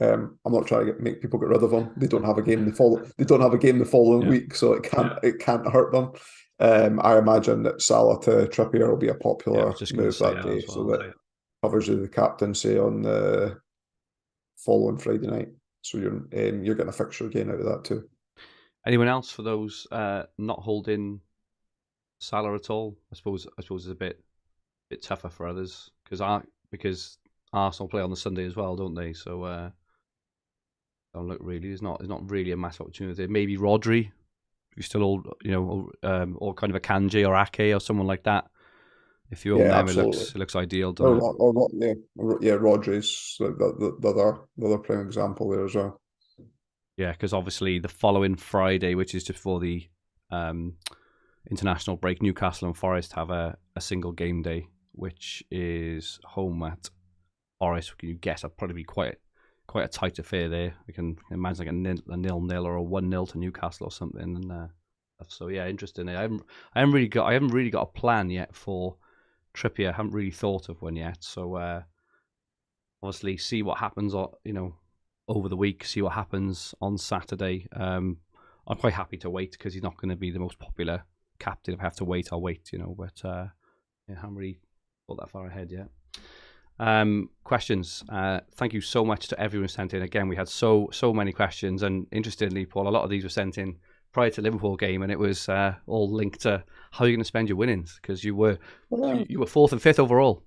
I'm not trying to make people get rid of them. They don't have a game. They don't have a game the following week, so it can't hurt them. I imagine that Salah to Trippier will be a popular move that day, so that covers the captaincy on the following Friday night. So you're getting a fixture gain out of that too. Anyone else for those not holding Salah at all? I suppose it's a bit tougher for others because Arsenal play on the Sunday as well, don't they? So don't look really. It's not really a massive opportunity. Maybe Rodri, you still old, or kind of a Kanji or Ake or someone like that. If you own them, absolutely. It looks ideal, doesn't it? Rodri's the other prime example there as well. Yeah, because obviously the following Friday, which is just before the international break, Newcastle and Forest have a single game day, which is home at Forest. You guess that'd probably be quite a tight affair there. We can imagine like a 0-0 or a 1-0 to Newcastle or something. And so yeah, interesting. I haven't really got a plan yet for Trippier. I haven't really thought of one yet. So obviously see what happens over the week. See what happens on Saturday. I'm quite happy to wait because he's not going to be the most popular captain. If I have to wait, I'll wait. But I haven't really thought that far ahead yet. Questions. Thank you so much to everyone who sent in. Again, we had so many questions, and interestingly, Paul, a lot of these were sent in prior to the Liverpool game, and it was all linked to how you're going to spend your winnings because you were 4th and 5th overall.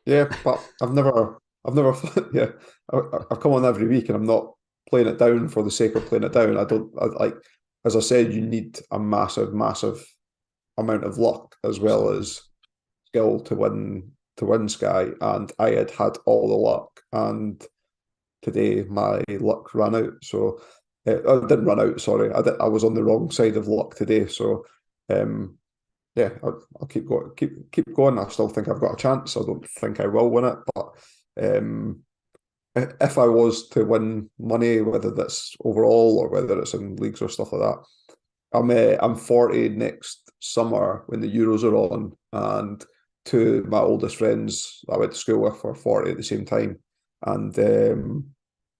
Yeah, but I've never I've come on every week, and I'm not playing it down for the sake of playing it down. As I said, you need a massive amount of luck as well as skill to win Sky, and I had all the luck, and today my luck ran out. So I didn't run out. Sorry, I was on the wrong side of luck today. So yeah, I'll keep going. I still think I've got a chance. I don't think I will win it, but if I was to win money, whether that's overall or whether it's in leagues or stuff like that, I'm 40 next summer when the Euros are on, and two of my oldest friends I went to school with are 40 at the same time, and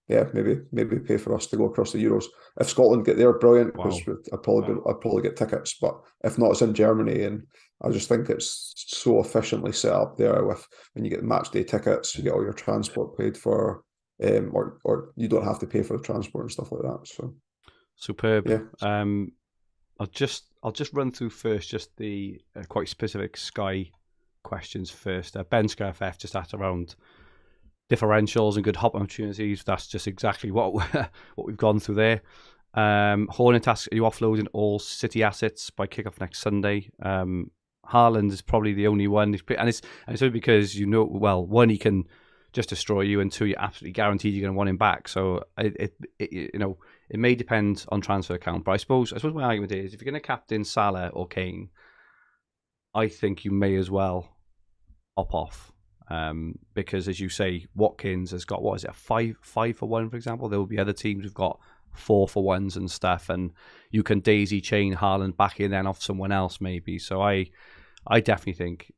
maybe pay for us to go across the Euros. If Scotland get there, brilliant, because I'd probably get tickets. But if not, it's in Germany, and I just think it's so efficiently set up there. With when you get match day tickets, you get all your transport paid for, or you don't have to pay for the transport and stuff like that. So superb. Yeah. I'll I'll just run through first just the quite specific Sky questions first. Ben Scarf just asked around differentials and good hop opportunities. That's just exactly what we've gone through there. Hornet asks, are you offloading all City assets by kickoff next Sunday? Haaland is probably the only one, and it's only because one, he can just destroy you, and two, you're absolutely guaranteed you're going to want him back. So it may depend on transfer account, but I suppose my argument is, if you're going to captain Salah or Kane, I think you may as well opt off. Because as you say, Watkins has got, what is it, a 5-for-1, for example. There will be other teams who've got 4-for-1s and stuff, and you can daisy chain Haaland back in then off someone else maybe. So I definitely think,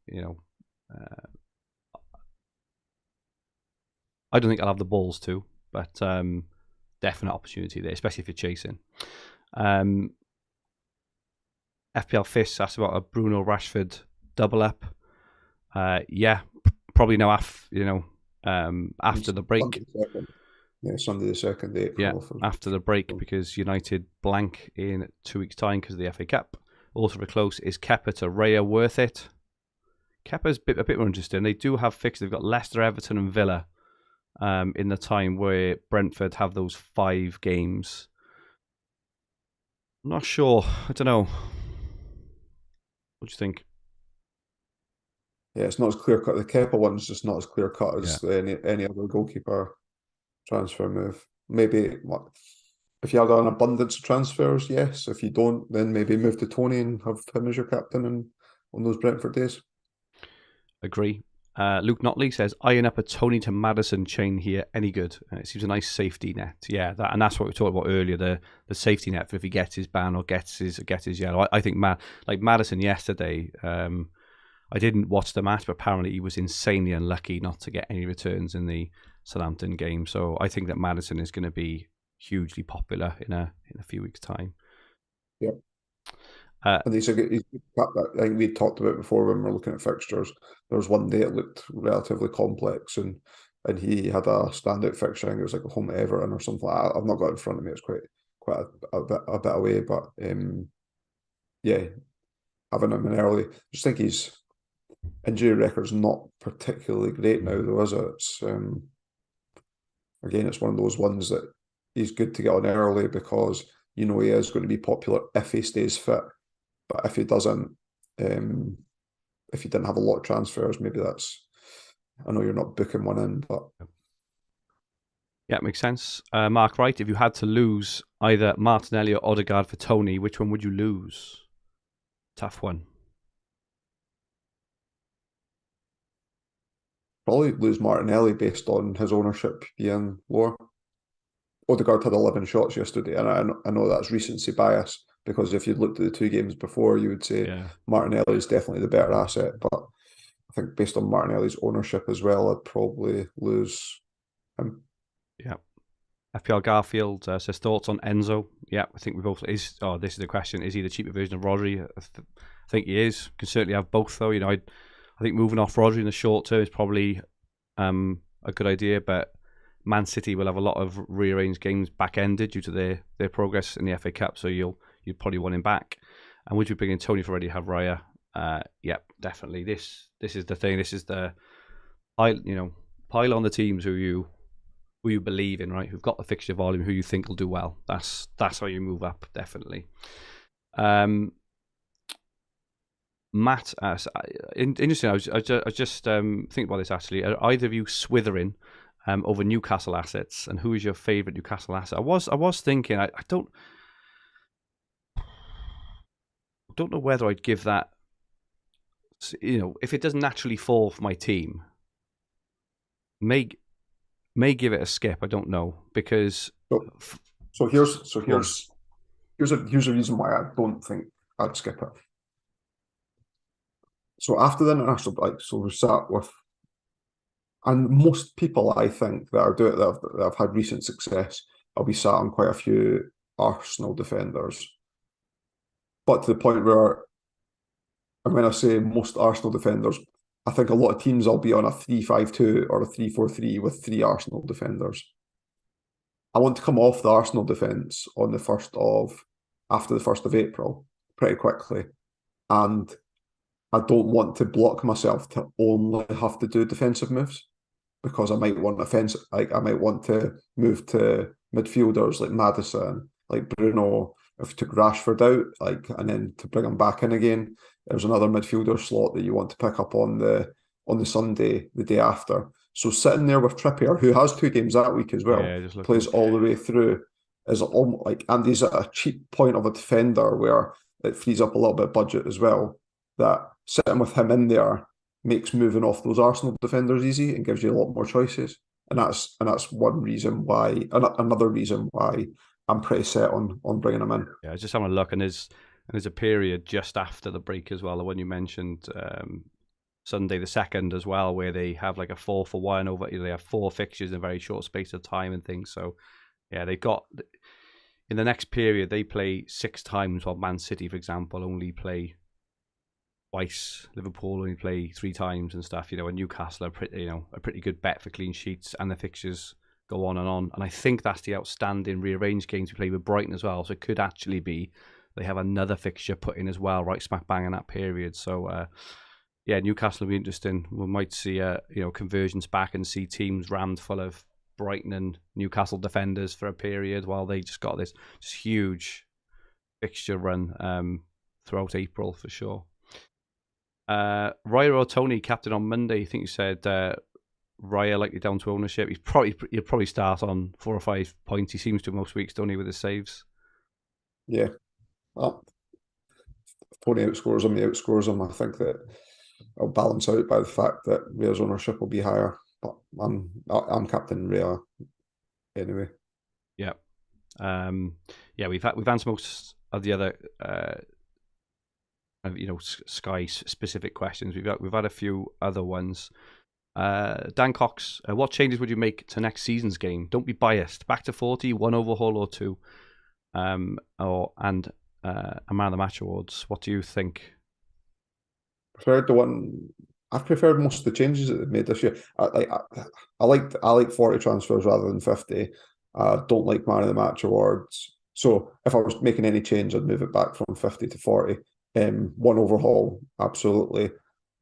I don't think I'll have the balls to, but definite opportunity there, especially if you're chasing. FPL Fists asked about a Bruno Rashford double up. Yeah, probably now after the break. Sunday the 2nd April. Yeah, after the break, because United blank in 2 weeks' time because of the FA Cup. Also, for close, is Kepa to Raya worth it? Kepa's a bit more interesting. They do have fixed. They've got Leicester, Everton, and Villa in the time where Brentford have those 5 games. I'm not sure. I don't know. What do you think? Yeah, it's not as clear cut. The Kepa one's just not as clear cut as any other goalkeeper transfer move. Maybe if you had an abundance of transfers, yes. If you don't, then maybe move to Tony and have him as your captain on those Brentford days. Agree. Luke Notley says, eyeing up a Tony to Maddison chain here. Any good? It seems a nice safety net. Yeah, and that's what we talked about earlier. The safety net for if he gets his ban or gets his yellow. I think like Maddison yesterday. I didn't watch the match, but apparently he was insanely unlucky not to get any returns in the Southampton game. So I think that Maddison is going to be hugely popular in a few weeks' time. Yeah. And he's a good I think we talked about before when we were looking at fixtures. There was one day it looked relatively complex, and he had a standout fixture. I think it was like a home to Everton or something like that. I've not got it in front of me. It's quite a bit away, but yeah, having him in early. I just think his injury record's not particularly great now, though, is it? It's again, it's one of those ones that he's good to get on early because he is going to be popular if he stays fit. But if he doesn't, if he didn't have a lot of transfers, maybe that's. I know you're not booking one in, but yeah, it makes sense. Mark Wright, if you had to lose either Martinelli or Odegaard for Tony, which one would you lose? Tough one. Probably lose Martinelli based on his ownership being lower. Odegaard had 11 shots yesterday, and I know that's recency bias, because if you'd looked at the 2 games before, you would say Martinelli is definitely the better asset. But I think based on Martinelli's ownership as well, I'd probably lose him. Yeah. FPL Garfield says, thoughts on Enzo? Yeah, I think we both this is the question. Is he the cheaper version of Rodri? I think he is. Can certainly have both, though. I think moving off Rodri in the short term is probably a good idea, but Man City will have a lot of rearranged games back-ended due to their progress in the FA Cup, so you'd probably want him back. And would you bring in Tony for already have Raya? Yeah, definitely. This is the thing. This is the pile on the teams who you believe in, right? Who've got the fixture volume, who you think will do well. That's how you move up, definitely. Matt asks, interesting. I was just thinking about this actually. Are either of you swithering over Newcastle assets, and who is your favourite Newcastle asset? I was thinking. I don't know whether I'd give that. If it doesn't naturally fall for my team, may give it a skip. I don't know, because here's a reason why I don't think I'd skip it. So after the international break, so we sat with, and most people I think that are doing it that have had recent success, I'll be sat on quite a few Arsenal defenders, but to the point where, and when I say most Arsenal defenders, I think a lot of teams will be on a 3-5-2 or a 3-4-3 with 3 Arsenal defenders. I want to come off the Arsenal defence on after the 1st of April, pretty quickly, and I don't want to block myself to only have to do defensive moves because I might want offensive. Like I might want to move to midfielders like Maddison, like Bruno. If you took Rashford out, like, and then to bring him back in again, there's another midfielder slot that you want to pick up on the Sunday, the day after. So sitting there with Trippier, who has 2 games that week as well, Yeah, just plays looking. all the way through, is almost like, and he's at a cheap point of a defender where it frees up a little bit of budget as well. That sitting with him in there makes moving off those Arsenal defenders easy and gives you a lot more choices. And that's one reason why, another reason why I'm pretty set on bringing him in. Yeah, just having a look, and there's a period just after the break as well, the one you mentioned, Sunday the 2nd as well, where they have like a 4-for-1 over. They have 4 fixtures in a very short space of time and things. So yeah, they've got in the next period they play 6 times, while Man City, for example, only play twice. Liverpool only play 3 times and stuff. And Newcastle are a pretty good bet for clean sheets, and the fixtures go on and on. And I think that's the outstanding rearranged games we play with Brighton as well. So it could actually be they have another fixture put in as well, right smack bang in that period. So yeah, Newcastle will be interesting. We might see conversions back and see teams rammed full of Brighton and Newcastle defenders for a period while they just got this just huge fixture run throughout April for sure. Raya or Tony, captain on Monday. I think you said Raya likely down to ownership. He'll probably start on 4 or 5 points. He seems to most weeks, don't he, with his saves? Yeah. Well, if Tony outscores him, he outscores him. I think that I'll balance out by the fact that Raya's ownership will be higher. But I'm captain Raya anyway. Yeah. Yeah, we've answered most of the other Sky specific questions. We've had a few other ones. Dan Cox, what changes would you make to next season's game? Don't be biased. Back to 40, 1 overhaul or 2, a man of the match awards. What do you think? I've preferred most of the changes that they've made this year. I like 40 transfers rather than 50. I don't like man of the match awards. So if I was making any change, I'd move it back from 50 to 40. 1 overhaul, absolutely.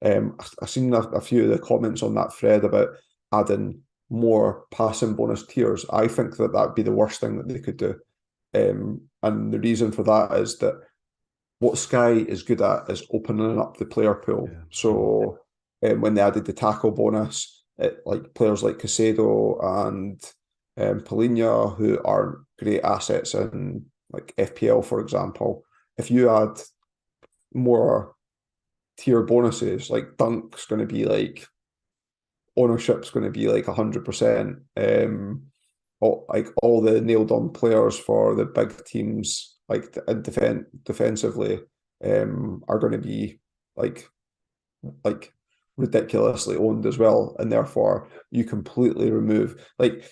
I've seen a few of the comments on that thread about adding more passing bonus tiers. I think that that'd be the worst thing that they could do. And the reason for that is that what Sky is good at is opening up the player pool. Yeah. So when they added the tackle bonus, like players like Caicedo and Paulinho, who aren't great assets in like FPL, for example, if you add more tier bonuses, like Dunk's going to be like ownership's going to be like 100%. All the nailed on players for the big teams, like defensively, are going to be like ridiculously owned as well, and therefore you completely remove like.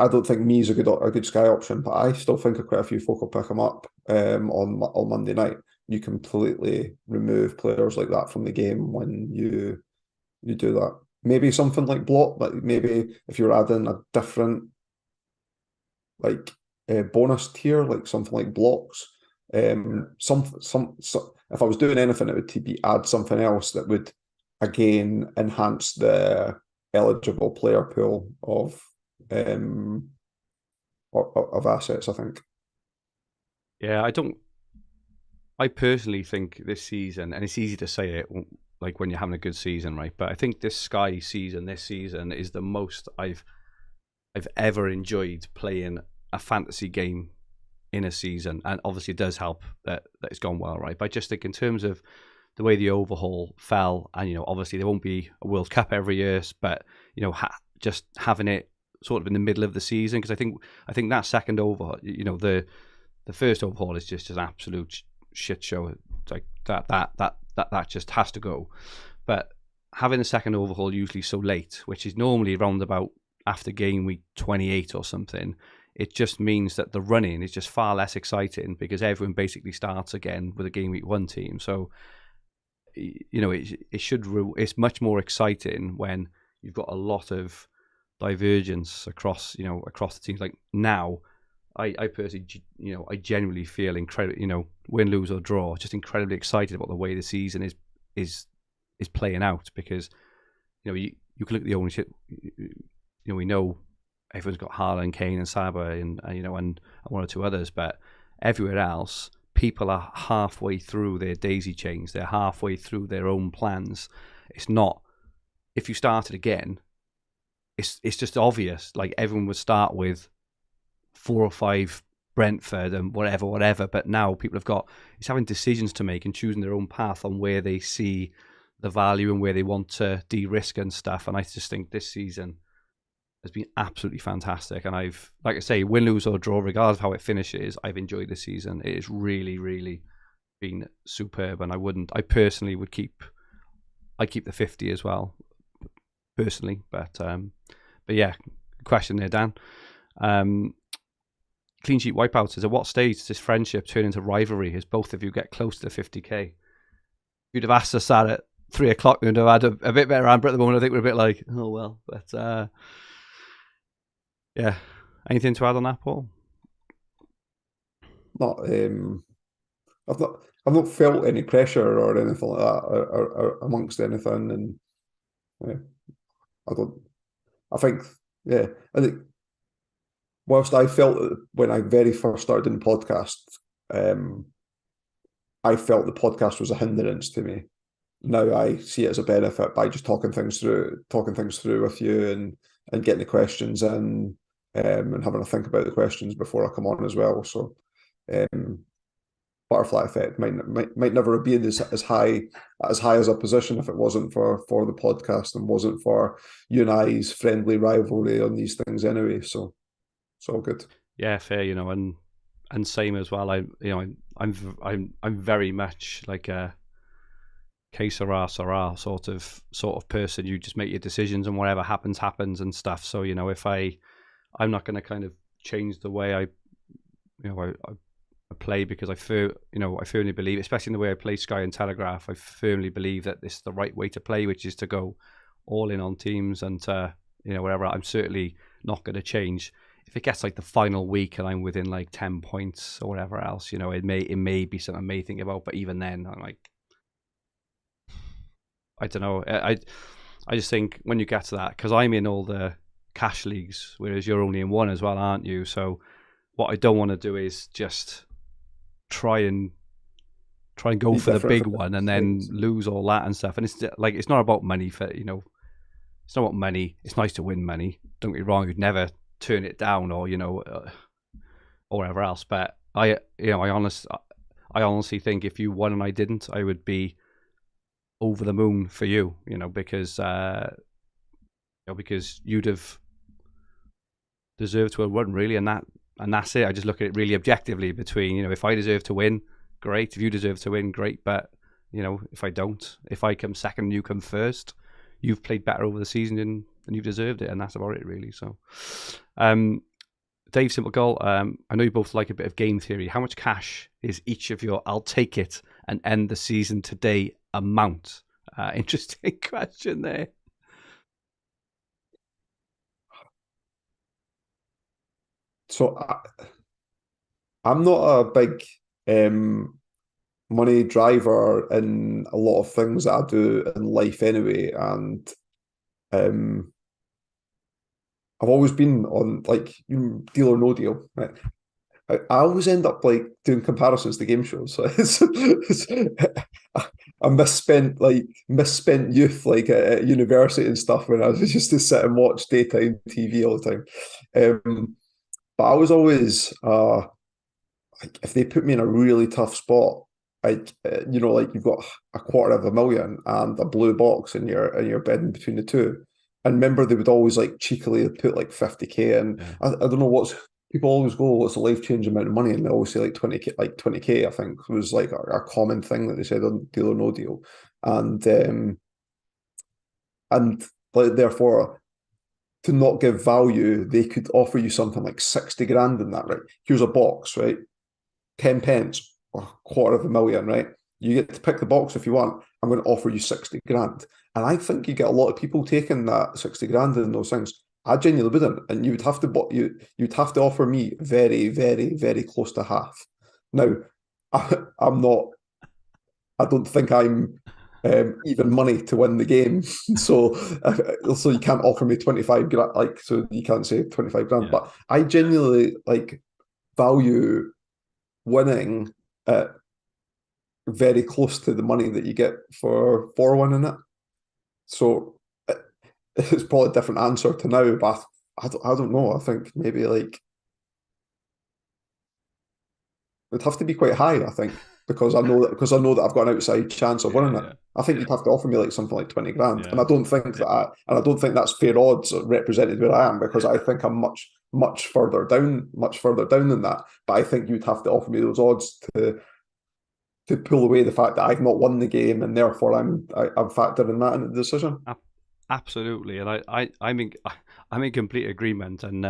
I don't think Me's a good Sky option, but I still think quite a few folk will pick him up on Monday night. You completely remove players like that from the game when you do that. Maybe something like block, but maybe if you're adding a different like bonus tier, like something like blocks. Some if I was doing anything, it would be add something else that would again enhance the eligible player pool of assets, I think. Yeah, I personally think this season, and it's easy to say it like when you're having a good season, right? But I think this Sky season, this season is the most I've ever enjoyed playing a fantasy game in a season, and obviously it does help that it's gone well, right? But I just think in terms of the way the overhaul fell, and obviously there won't be a World Cup every year, but just having it sort of in the middle of the season, because I think that second overhaul, the first overhaul is just an absolute shit show. It's like that just has to go. But having the second overhaul usually so late, which is normally around about after game week 28 or something, it just means that the running is just far less exciting because everyone basically starts again with a game week 1 team. So it's much more exciting when you've got a lot of divergence across the teams. Like now, I personally, I genuinely feel incredible. Win, lose or draw, just incredibly excited about the way the season is playing out, because you can look at the ownership. We know everyone's got Haaland, Kane, and Saba, and and one or two others, but everywhere else, people are halfway through their daisy chains. They're halfway through their own plans. It's not, if you started again, it's just obvious. Like, everyone would start with 4 or 5 Brentford and whatever. But now people it's having decisions to make and choosing their own path on where they see the value and where they want to de-risk and stuff. And I just think this season has been absolutely fantastic. And I've, like I say, win, lose or draw, regardless of how it finishes, I've enjoyed this season. It has really, really been superb. And I personally would keep the 50 as well, personally. But yeah, question there, Dan. Clean sheet wipeouts is, at what stage does this friendship turn into rivalry as both of you get close to 50k? If you'd have asked us that at 3 o'clock, we'd have had a bit better answer. At the moment, I think we're a bit like, oh well. But yeah, anything to add on that, Paul? Not, I've not felt any pressure or anything like that or amongst anything, and I think whilst I felt that when I very first started in the podcast, I felt the podcast was a hindrance to me. Now I see it as a benefit by just talking things through with you and getting the questions in, and having a think about the questions before I come on as well. So butterfly effect might never have been as high as a position if it wasn't for the podcast and wasn't for you and I's friendly rivalry on these things anyway. So it's all good. Yeah, fair. And same as well. I'm very much like a que sera sort of person. You just make your decisions and whatever happens and stuff. So if I'm not going to kind of change the way I play, because I firmly believe, especially in the way I play Sky and Telegraph, I firmly believe that this is the right way to play, which is to go all in on teams and whatever. I'm certainly not going to change. If it gets like the final week and I'm within like 10 points or whatever else, it may be something I may think about. But even then, I'm like, I don't know. I just think when you get to that, because I'm in all the cash leagues, whereas you're only in one as well, aren't you? So what I don't want to do is just try and go for the big one and then lose all that and stuff. And it's like, it's not about money it's not about money. It's nice to win money. Don't get me wrong. You'd never turn it down or or whatever else. But I honestly think if you won and I didn't, I would be over the moon for you. Because because you'd have deserved to have won, really, and that's it. I just look at it really objectively between if I deserve to win, great. If you deserve to win, great. But if I don't, if I come second and you come first, you've played better over the season and you've deserved it, and that's about it, really. So, Dave Simple Goal, I know you both like a bit of game theory. How much cash is each of your "I'll take it and end the season today" amount? Interesting question there. So I'm not a big money driver in a lot of things that I do in life anyway, and I've always been on like deal or no deal. Right? I always end up like doing comparisons to game shows. So it's a misspent youth like at university and stuff when I was just to sit and watch daytime TV all the time. But I was always like, if they put me in a really tough spot, like like you've got $250,000 and a blue box and you're bidding between the two. And remember, they would always like cheekily put like 50k, and yeah. I don't know people always go, what's a life-changing amount of money, and they always say like 20k. Like 20k, I think was like a common thing that they said on Deal or No Deal, and like therefore, to not give value, they could offer you something like 60 grand in that, right? Here's a box, right? 10 pence or $250,000, right? You get to pick the box if you want. I'm going to offer you 60 grand. And I think you get a lot of people taking that 60 grand in those things. I genuinely wouldn't, and you'd have to offer me very, very, very close to half. Now, I'm not. I don't think I'm even money to win the game, so you can't offer me 25 grand. Like, so you can't say 25 grand. Yeah. But I genuinely like value winning at very close to the money that you get for winning it. So it's probably a different answer to now, but I don't know. I think maybe like it'd have to be quite high, I think, because I know that I've got an outside chance of winning it. Yeah. I think you'd have to offer me like something like 20 grand. And Yeah. I don't think I don't think that's fair odds represented where I am, because I think I'm much further down than that. But I think you'd have to offer me those odds to pull away the fact that I've not won the game, and therefore I'm factoring that into the decision. Absolutely, and I'm in complete agreement. And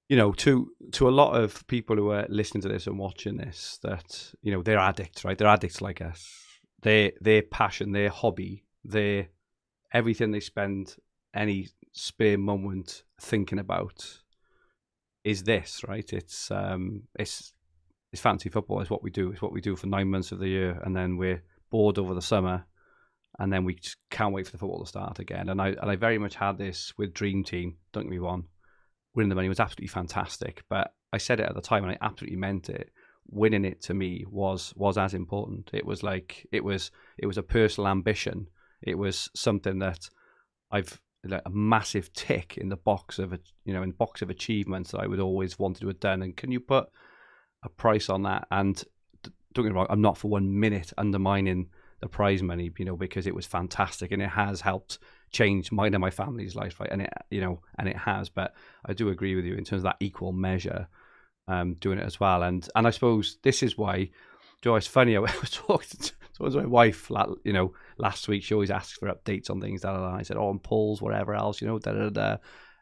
to a lot of people who are listening to this and watching this, that they're addicts, right? They're addicts like us. Their passion, their hobby, their everything they spend any spare moment thinking about is this, right? It's fantasy football. Is what we do. It's what we do for 9 months of the year, and then we're bored over the summer, and then we just can't wait for the football to start again. And I very much had this with Dream Team. Don't get me wrong, winning the money was absolutely fantastic, but I said it at the time, and I absolutely meant it. Winning it to me was as important. It was like it was a personal ambition. It was something that I've like a massive tick in the box of achievements that I would always wanted to have done. And can you put a price on that? And don't get me wrong, I'm not for 1 minute undermining the prize money, because it was fantastic and it has helped change mine and my family's life, right? And it has. But I do agree with you in terms of that equal measure, doing it as well. And I suppose this is why, Joe, it's funny. I was talking to my wife, last week. She always asks for updates on things. And I said, and polls, whatever else, da da da.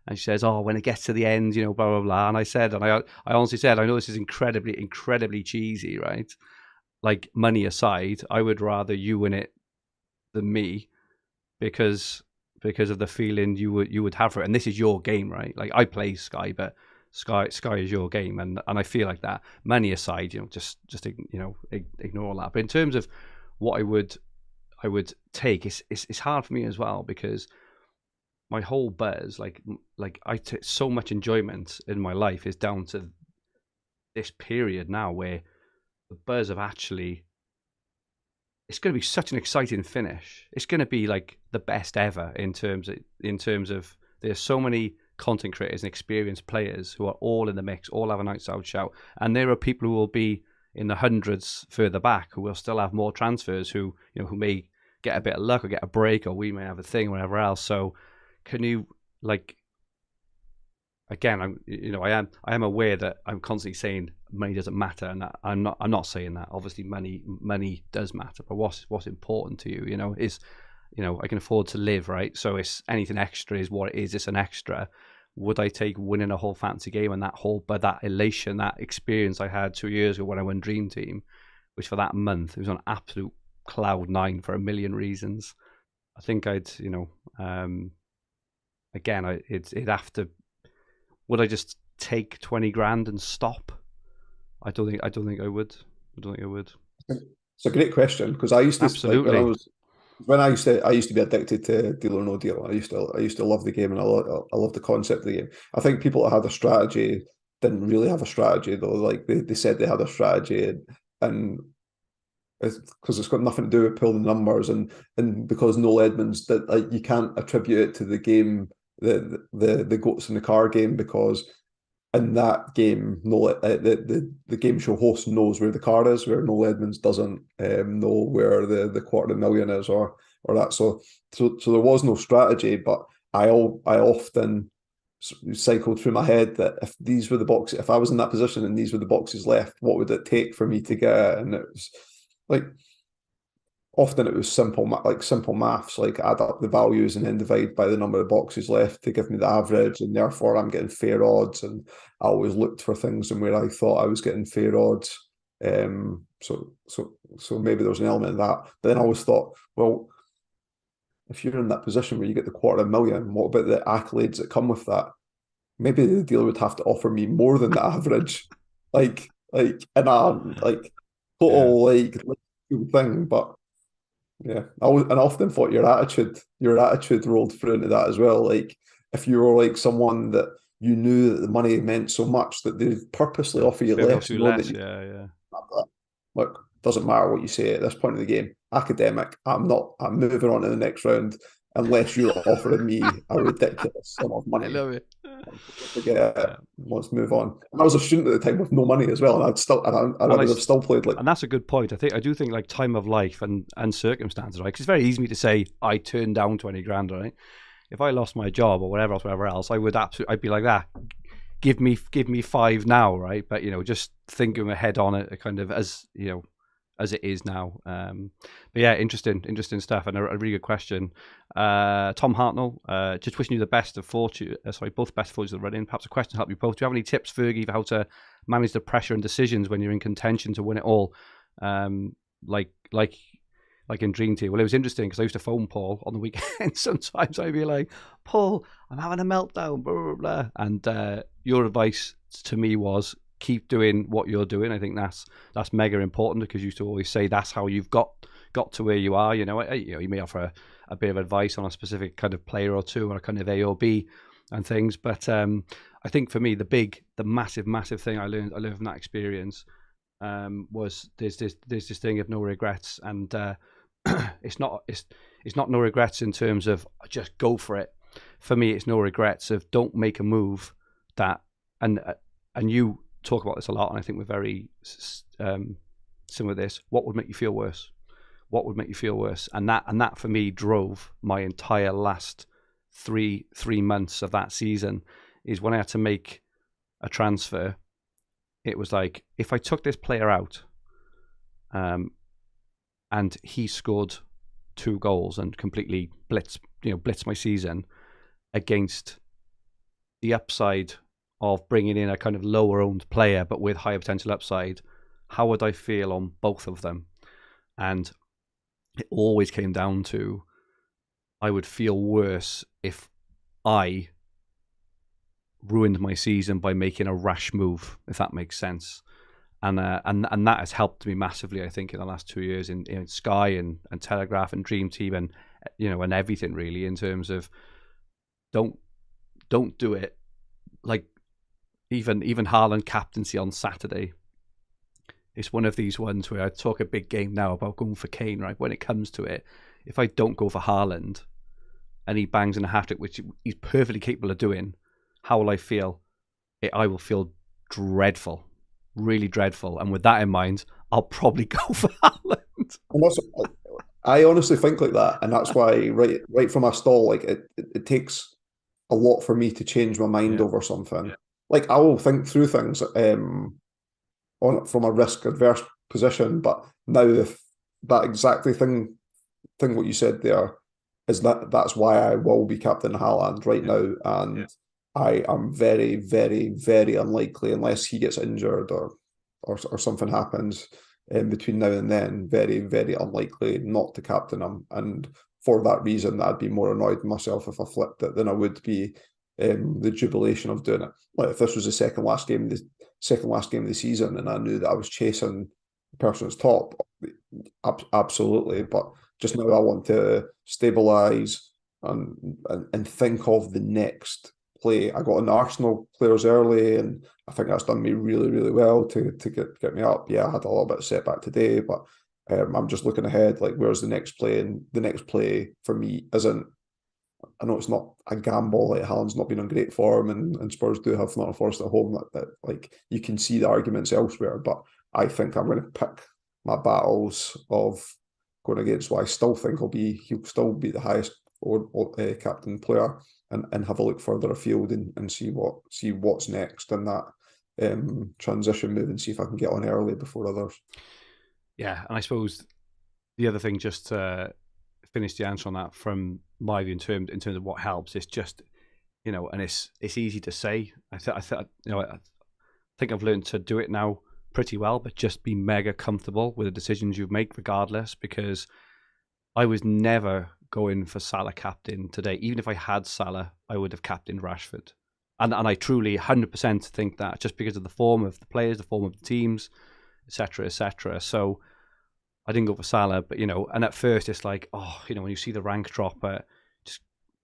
And she says, when it gets to the end, blah blah blah. And I said, and I honestly said, I know this is incredibly, incredibly cheesy, right? Like, money aside, I would rather you win it than me, because of the feeling you would have for it. And this is your game, right? Like, I play Sky, but Sky is your game, and I feel like that. Money aside, just ignore all that. But in terms of what I would take, it's hard for me as well, because my whole buzz, like I take so much enjoyment in my life is down to this period now, where the buzz of actually, it's going to be such an exciting finish. It's going to be like the best ever in terms of there's so many content creators and experienced players who are all in the mix, all have an outside shout, and there are people who will be in the hundreds further back who will still have more transfers, who who may get a bit of luck or get a break, or we may have a thing or whatever else. So can you, like, again, I am aware that I'm constantly saying money doesn't matter, and that I'm not saying that. Obviously, money does matter, but what's important to you, is, I can afford to live, right? So it's anything extra is what it is. It's an extra. Would I take winning a whole fantasy game and that elation, that experience I had 2 years ago when I won Dream Team, which for that month it was on absolute cloud nine for a million reasons. I think I'd, again, it'd have to. Would I just take 20 grand and stop? I don't think I would. It's a great question, because I used to Absolutely. when I used to be addicted to Deal or No Deal. I used to love the game, and I love the concept of the game. I think people that had a strategy didn't really have a strategy, though. Like, they said they had a strategy, and because it's got nothing to do with pulling numbers, and because Noel Edmonds, that, like, you can't attribute it to the game, the goats in the car game, because in that game, the game show host knows where the car is, where Noel Edmonds doesn't know where the $250,000 is, or that. So there was no strategy, but I often cycled through my head that if these were the boxes, if I was in that position and these were the boxes left, what would it take for me to get it? And it was like, often it was simple maths, like add up the values and then divide by the number of boxes left to give me the average, and therefore I'm getting fair odds. And I always looked for things and where I thought I was getting fair odds. So maybe there was an element of that. But then I always thought, well, if you're in that position where you get the 250,000, what about the accolades that come with that? Maybe the dealer would have to offer me more than the average, and like Yeah. total like thing. But yeah, and I often thought your attitude rolled through into that as well. Like if you were like someone that you knew that the money meant so much that they purposely offer you Be able to less, do knowing that less. you Yeah, yeah. have that. Look, doesn't matter what you say at this point of the game. Academic, I'm not. I'm moving on to the next round unless you're offering me a ridiculous sum of I money. love it. Forget it. Yeah. Let's move on. And I was a student at the time with no money as well, and I And would have still played like. and that's a good point. I do think like time of life and circumstances, right? Because it's very easy for me to say I turned down 20 grand, right? If I lost my job or whatever else, I'd be like that. Give me 5 now, right? But just thinking ahead on it, kind of as as it is now. But yeah, interesting stuff, and a really good question. Tom Hartnell, just wishing you the best of fortune. Both best fortunes of the run-in. Perhaps a question to help you both. Do you have any tips, Fergie, for how to manage the pressure and decisions when you're in contention to win it all? Like in Dream Team. Well, it was interesting because I used to phone Paul on the weekend. Sometimes I'd be like, Paul, I'm having a meltdown, blah, blah, blah. And your advice to me was keep doing what you're doing. I think that's mega important because you used to always say that's how you've got to where you are. You may offer a bit of advice on a specific kind of player or two or a kind of A or B and things. But I think for me, the massive thing I learned from that experience was there's this thing of no regrets, and it's not no regrets in terms of just go for it. For me, it's no regrets of don't make a move that and you talk about this a lot, and I think we're very similar to this. What would make you feel worse? What would make you feel worse? And that for me drove my entire last three months of that season. Is when I had to make a transfer. It was like if I took this player out, and he scored 2 goals and completely blitzed my season against the upside of bringing in a kind of lower owned player but with higher potential upside, how would I feel on both of them? And it always came down to I would feel worse if I ruined my season by making a rash move, if that makes sense. And that has helped me massively, I think, in the last 2 years in Sky and Telegraph and Dream Team and and everything really, in terms of don't do it. Like even Haaland captaincy on Saturday. It's one of these ones where I talk a big game now about going for Kane, right? When it comes to it, if I don't go for Haaland and he bangs in a hat-trick, which he's perfectly capable of doing, how will I feel? I will feel dreadful, really dreadful. And with that in mind, I'll probably go for Haaland. And also, I honestly think like that, and that's why right from a stall, like it takes a lot for me to change my mind over something. Yeah. Like I will think through things from a risk adverse position, but now if that exactly thing what you said there is that's why I will be captain Haaland right now, and I am very, very, very unlikely, unless he gets injured or something happens in between now and then, very, very unlikely not to captain him. And for that reason, I'd be more annoyed with myself if I flipped it than I would be the jubilation of doing it. Like if this was the second last game of the season and I knew that I was chasing the person that's top, absolutely. But just now I want to stabilise and think of the next play. I got in the Arsenal players early, and I think that's done me really, really well to get me up. Yeah, I had a little bit of setback today, but I'm just looking ahead, like where's the next play? And the next play for me isn't, I know it's not a gamble, like Haaland's not been on great form and Spurs do have Nottingham Forest at home, that like you can see the arguments elsewhere, but I think I'm going to pick my battles of going against what I still think he'll still be the highest captain player, and have a look further afield and see what's next in that transition move and see if I can get on early before others. Yeah, and I suppose the other thing, just to finish the answer on that from my view in terms of what helps, is just and it's easy to say. I think I've learned to do it now pretty well, but just be mega comfortable with the decisions you make regardless, because I was never going for Salah captain today. Even if I had Salah, I would have captained Rashford. And I truly 100% think that, just because of the form of the players, the form of the teams, etc., etc. So I didn't go for Salah, but, and at first it's like, when you see the rank drop, just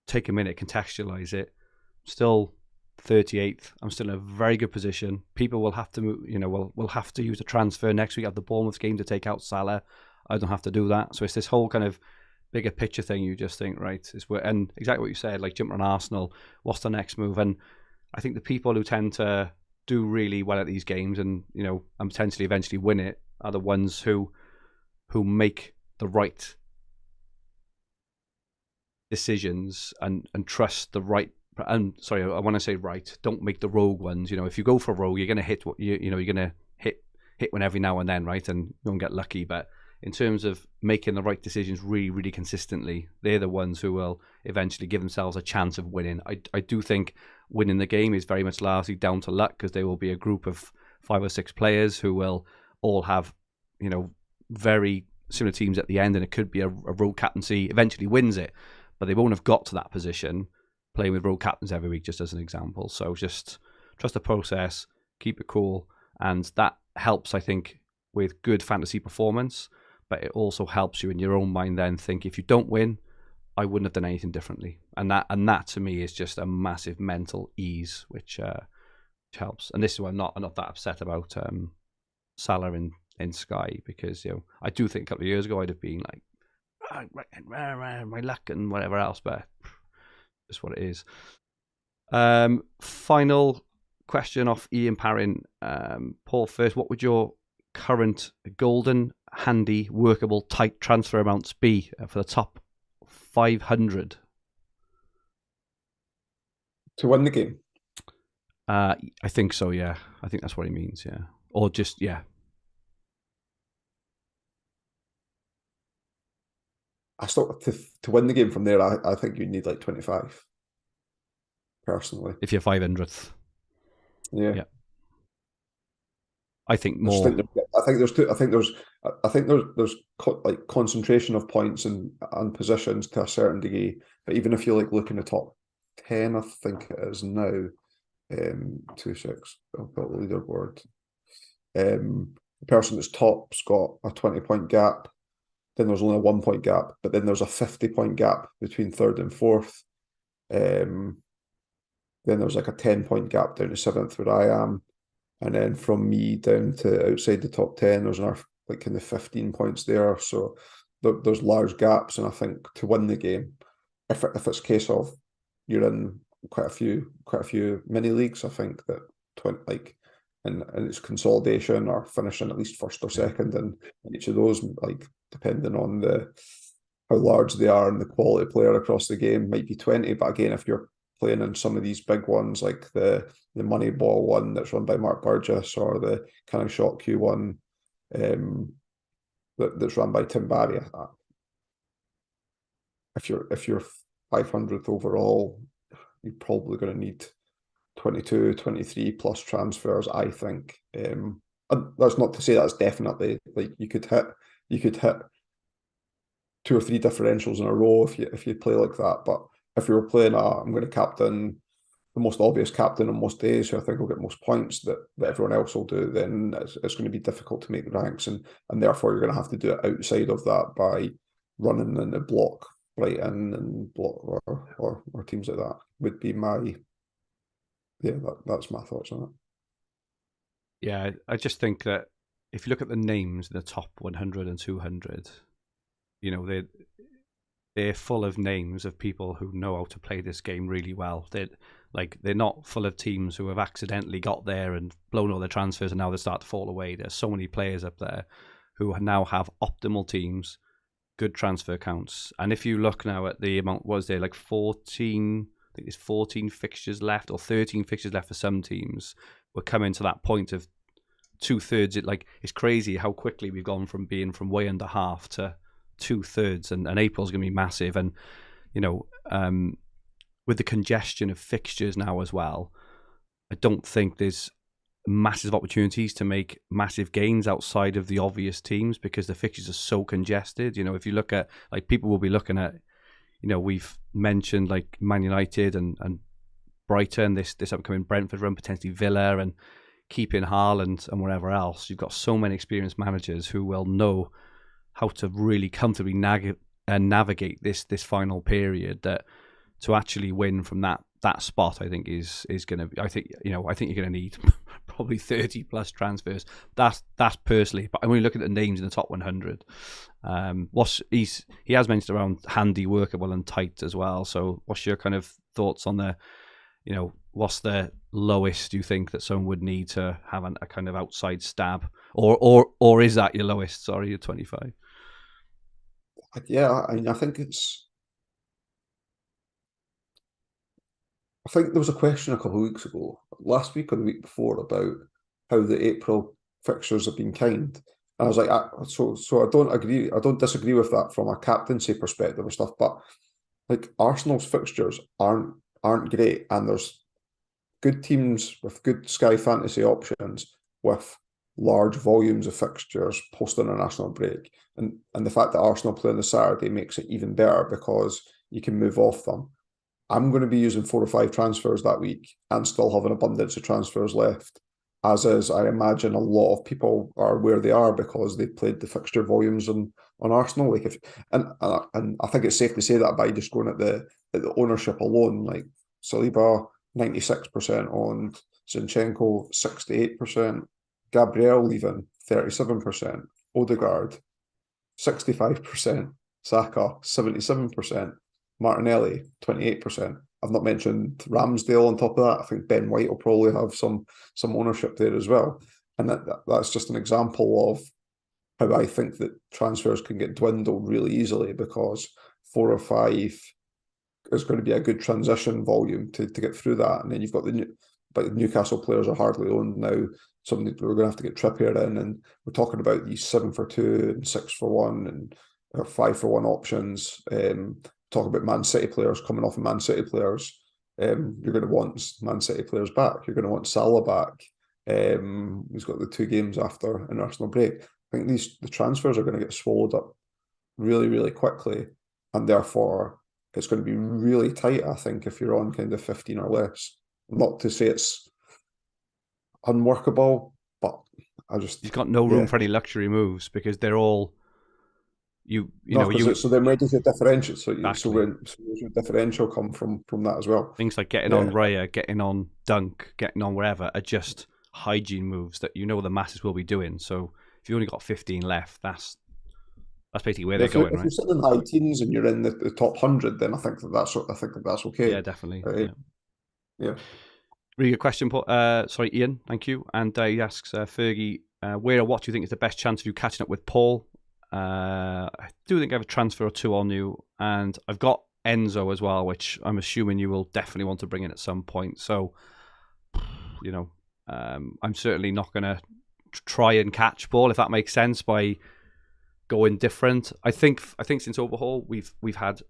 take a minute, contextualize it. Still 38th. I'm still in a very good position. People will have to move, will have to use a transfer next week. I have the Bournemouth game to take out Salah. I don't have to do that. So it's this whole kind of bigger picture thing. You just think, right, and exactly what you said, like jumping on Arsenal, what's the next move? And I think the people who tend to do really well at these games and potentially eventually win it are the ones who make the right decisions and trust the right. And sorry, I want to say right. Don't make the rogue ones. If you go for rogue, you're going to hit what you're going to hit one every now and then, right? And you don't get lucky. But in terms of making the right decisions really, really consistently, they're the ones who will eventually give themselves a chance of winning. I do think winning the game is very much largely down to luck, because there will be a group of 5 or 6 players who will all have, very similar teams at the end, and it could be a rogue captaincy eventually wins it, but they won't have got to that position playing with rogue captains every week, just as an example. So just trust the process, keep it cool, and that helps, I think, with good fantasy performance. But it also helps you in your own mind then think, if you don't win, I wouldn't have done anything differently. And that to me is just a massive mental ease, which helps. And this is why I'm not that upset about Salah in Sky, because I do think a couple of years ago I'd have been like, my luck and whatever else, but just what it is. Final question off Ian Parrin. Paul, first, what would your current golden, handy, workable, tight transfer amounts be for the top 500? To win the game? I think so, yeah. I think that's what he means, yeah. Or just, yeah. I still, to win the game from there, I think you need like 25, personally. If you're 500th. Yeah. I think more. I think there's like concentration of points and positions to a certain degree. But even if you like look in the top 10, I think it is now. 2-6. I've got the leaderboard. The person that's top's got a 20-point gap. Then there's only a 1-point gap, but then there's a 50-point gap between third and fourth. Then there's like a 10-point gap down to 7th, where I am. And then from me down to outside the top 10, there's another like kind of 15 points there. So there's large gaps. And I think to win the game, if it's a case of you're in quite a few mini leagues, I think that and it's consolidation or finishing at least first or second in each of those, like depending on how large they are and the quality player across the game, might be 20. But again, if you're playing in some of these big ones, like the Moneyball one that's run by Mark Burgess, or the kind of Shot Q one that's run by Tim Barry, if you're 500th overall, you're probably going to need 22, 23 plus transfers, I think. And that's not to say that's definitely, like, you could hit 2 or 3 differentials in a row if you play like that. But if you were playing I'm going to captain the most obvious captain on most days, who I think will get most points that everyone else will do, then it's going to be difficult to make the ranks, and therefore you're going to have to do it outside of that by running in the block Brighton and block or teams like that. Would be that's my thoughts on it. Yeah, I just think that if you look at the names in the top 100 and 200, they're full of names of people who know how to play this game really well. They're not full of teams who have accidentally got there and blown all their transfers and now they start to fall away. There's so many players up there who now have optimal teams, good transfer counts. And if you look now at the amount, was there like 14? I think there's 14 fixtures left, or 13 fixtures left for some teams. We're coming to that point of 2/3. It's crazy how quickly we've gone from being from way under half to 2/3, and April's going to be massive. And with the congestion of fixtures now as well, I don't think there's massive opportunities to make massive gains outside of the obvious teams, because the fixtures are so congested. If you look at, like, people will be looking at we've mentioned like Man United and Brighton, this upcoming Brentford run, potentially Villa, and keeping Haaland and whatever else. You've got so many experienced managers who will know how to really comfortably navigate this final period, that to actually win from that spot, I think is going to be. I think you're going to need probably 30 plus transfers. That's personally. But when you look at the names in the top 100, he has mentioned around handy, workable, and tight as well. So what's your kind of thoughts on what's the lowest you think that someone would need to have a kind of outside stab, or is that your lowest? Sorry, your 25. Yeah, I think I think there was a question a couple of weeks ago, last week or the week before, about how the April fixtures have been kind. And I was like, so I don't agree. I don't disagree with that from a captaincy perspective or stuff. But like Arsenal's fixtures aren't great, and there's good teams with good Sky Fantasy options with large volumes of fixtures post international break, and the fact that Arsenal play on the Saturday makes it even better because you can move off them. I'm going to be using 4 or 5 transfers that week and still have an abundance of transfers left. As is, I imagine a lot of people are where they are because they played the fixture volumes on Arsenal. Like and I think it's safe to say that by just going at the ownership alone, like Saliba 96% owned, Zinchenko 68%, Gabriel even 37%, Odegaard 65%, Saka 77%. Martinelli, 28%. I've not mentioned Ramsdale on top of that. I think Ben White will probably have some ownership there as well. And that's just an example of how I think that transfers can get dwindled really easily, because 4 or 5 is going to be a good transition volume to get through that. And then you've got the Newcastle players are hardly owned now. We're going to have to get Trippier in, and we're talking about these 7 for 2 and 6 for 1 and 5 for 1 options. Talk about Man City players coming off of Man City players. You're going to want Man City players back. You're going to want Salah back. He's got the 2 games after an Arsenal break. I think the transfers are going to get swallowed up really, really quickly, and therefore it's going to be really tight, I think, if you're on kind of 15 or less. Not to say it's unworkable, but you've got no room for any luxury moves, because they're all so then where does your differential? Exactly. So where's your differential come from that as well? Things like getting on Raya, getting on Dunk, getting on wherever are just hygiene moves that the masses will be doing. So if you only got 15 left, that's basically where they're going, right? If you're sitting in the high teens and you're in the top 100, then I think that's okay. Yeah, definitely. Yeah. Really good question, Paul. Sorry, Ian. Thank you. And he asks Fergie, where or what do you think is the best chance of you catching up with Paul? I do think I have a transfer or 2 on you, and I've got Enzo as well, which I'm assuming you will definitely want to bring in at some point. So, I'm certainly not going to try and catch Paul, if that makes sense, by going different. I think since overhaul we've had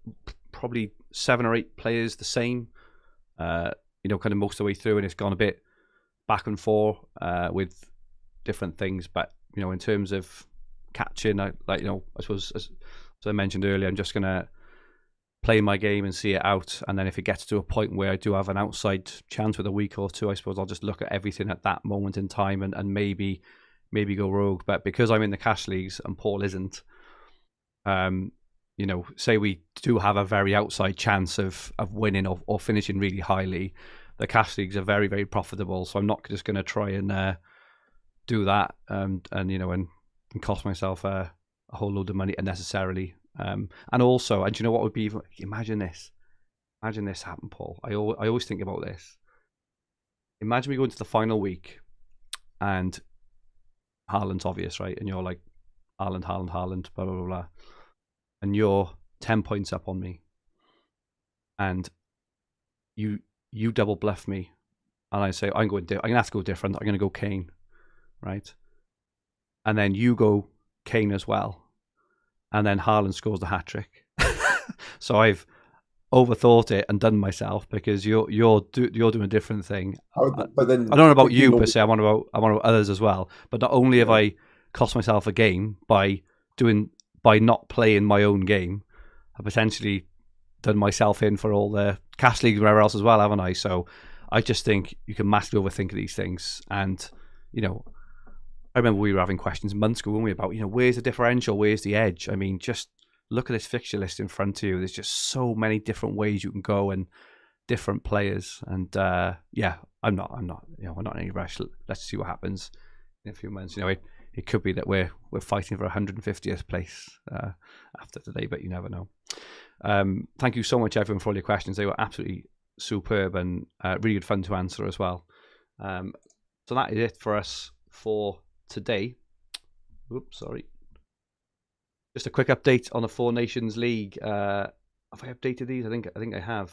probably 7 or 8 players the same, kind of most of the way through, and it's gone a bit back and forth with different things. But in terms of catching, I suppose as I mentioned earlier, I'm just gonna play my game and see it out, and then if it gets to a point where I do have an outside chance with a week or 2, I suppose I'll just look at everything at that moment in time and maybe go rogue. But because I'm in the cash leagues and Paul isn't, say we do have a very outside chance of winning or finishing really highly, the cash leagues are very, very profitable, so I'm not just going to try and do that and cost myself a whole load of money unnecessarily. And also, and do you know what would be even, imagine this happen, Paul. I always think about this. Imagine we go into the final week and Haaland's obvious, right? And you're like, Haaland, blah, blah, blah, blah. And you're 10 points up on me. And you double bluff me. And I say, I'm going to have to go different. I'm going to go Kane, right? And then you go Kane as well. And then Haaland scores the hat-trick. So I've overthought it and done myself, because you're doing a different thing. But then I don't know about you per se. I want about others as well. But not only have I cost myself a game by not playing my own game, I potentially done myself in for all the cash leagues and wherever else as well, haven't I? So I just think you can massively overthink these things. And, I remember we were having questions months ago, weren't we, about, where's the differential? Where's the edge? I mean, just look at this fixture list in front of you. There's just so many different ways you can go and different players. And I'm not, we're not in any rush. Let's see what happens in a few months. It could be that we're fighting for 150th place after today, but you never know. Thank you so much, everyone, for all your questions. They were absolutely superb and really good fun to answer as well. So that is it for us for today. Oops, sorry. Just a quick update on the Four Nations League. Have I updated these? I think I have.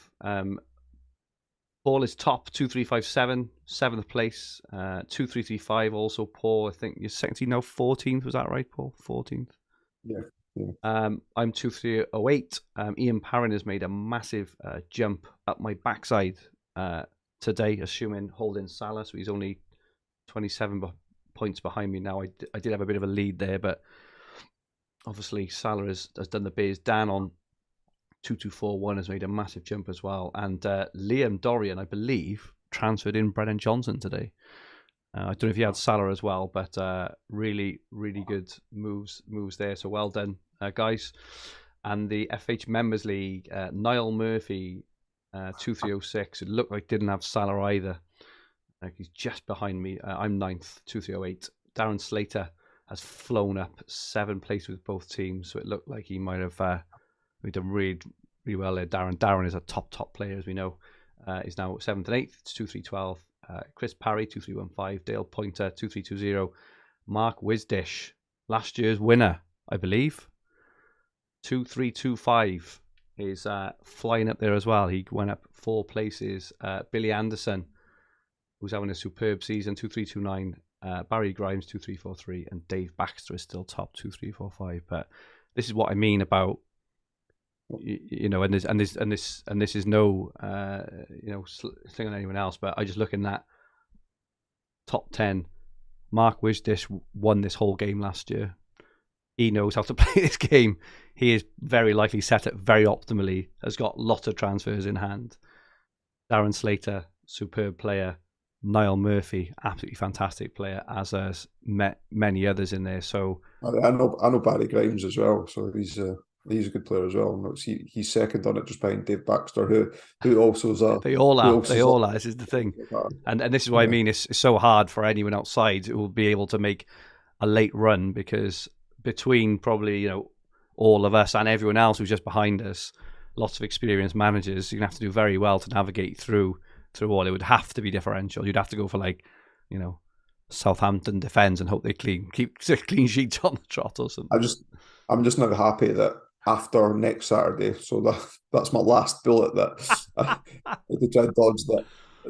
Paul is top 2357, 7th place. 2335 also. Paul, I think you're second team now, 14th. Was that right, Paul? 14th. Yeah. I'm 2308. Ian Parran has made a massive jump up my backside today, assuming holding Salah. So he's only 27 points behind me now. I did have a bit of a lead there, but obviously Salah has done the biz. Dan on 2241 has made a massive jump as well. And Liam Dorian, I believe, transferred in Brennan Johnson today. I don't know if he had Salah as well, but really, really good moves there. So well done, guys. And the FH Members League, Niall Murphy, 2306. It looked like didn't have Salah either. He's just behind me. I'm 9th, 2308. Darren Slater has flown up 7 places with both teams, so it looked like he might have done really, really well there. Darren is a top player, as we know. Is now 7th and 8th. It's 2312. Chris Parry, 2315. Dale Pointer, 2320. Mark Wisdish, last year's winner, I believe. 2325 is flying up there as well. He went up 4 places. Billy Anderson, who's having a superb season, 2329. Barry Grimes, 2343. And Dave Baxter is still top, 2345. But this is what I mean about, and this is no thing on anyone else, but I just look in that top 10. Mark Wisdish won this whole game last year. He knows how to play this game. He is very likely set up very optimally, has got lots of transfers in hand. Darren Slater, superb player. Niall Murphy, absolutely fantastic player, as has many others in there. So I know Barry Grimes as well, so he's a good player as well. He's second on it, just behind Dave Baxter, who also is a. They all are. This is the thing, and this is why I mean it's so hard for anyone outside who will be able to make a late run, because between probably all of us and everyone else who's just behind us, lots of experienced managers, you're gonna have to do very well to navigate through all. It would have to be differential. You'd have to go for Southampton defends and hope they keep clean sheets on the trot or something. I'm just not happy that after next Saturday, so that's my last bullet, that I to try and dodge, that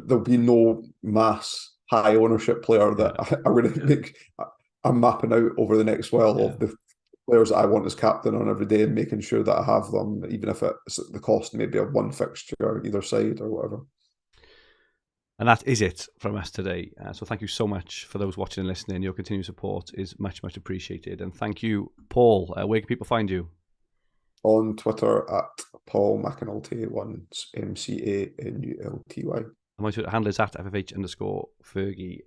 there'll be no mass high ownership player that I'm going to make. I'm mapping out over the next while of the players that I want as captain on every day, and making sure that I have them, even if it's at the cost maybe of one fixture either side or whatever. And that is it from us today. So thank you so much for those watching and listening. Your continued support is much, much appreciated. And thank you, Paul. Where can people find you? On Twitter at Paul McAnulty, McAnulty. And my Twitter handle is at FFH_Fergi.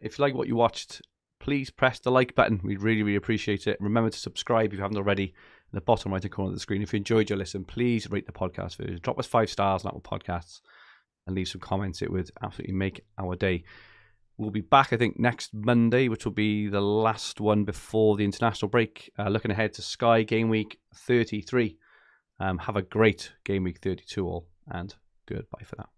If you like what you watched, please press the like button. We'd really, really appreciate it. Remember to subscribe if you haven't already, in the bottom right corner of the screen. If you enjoyed your listen, please rate the podcast version. Drop us 5 stars on Apple Podcasts and leave some comments. It would absolutely make our day. We'll be back, I think, next Monday, which will be the last one before the international break. Looking ahead to Sky Game Week 33. Have a great Game Week 32 all, and goodbye for now.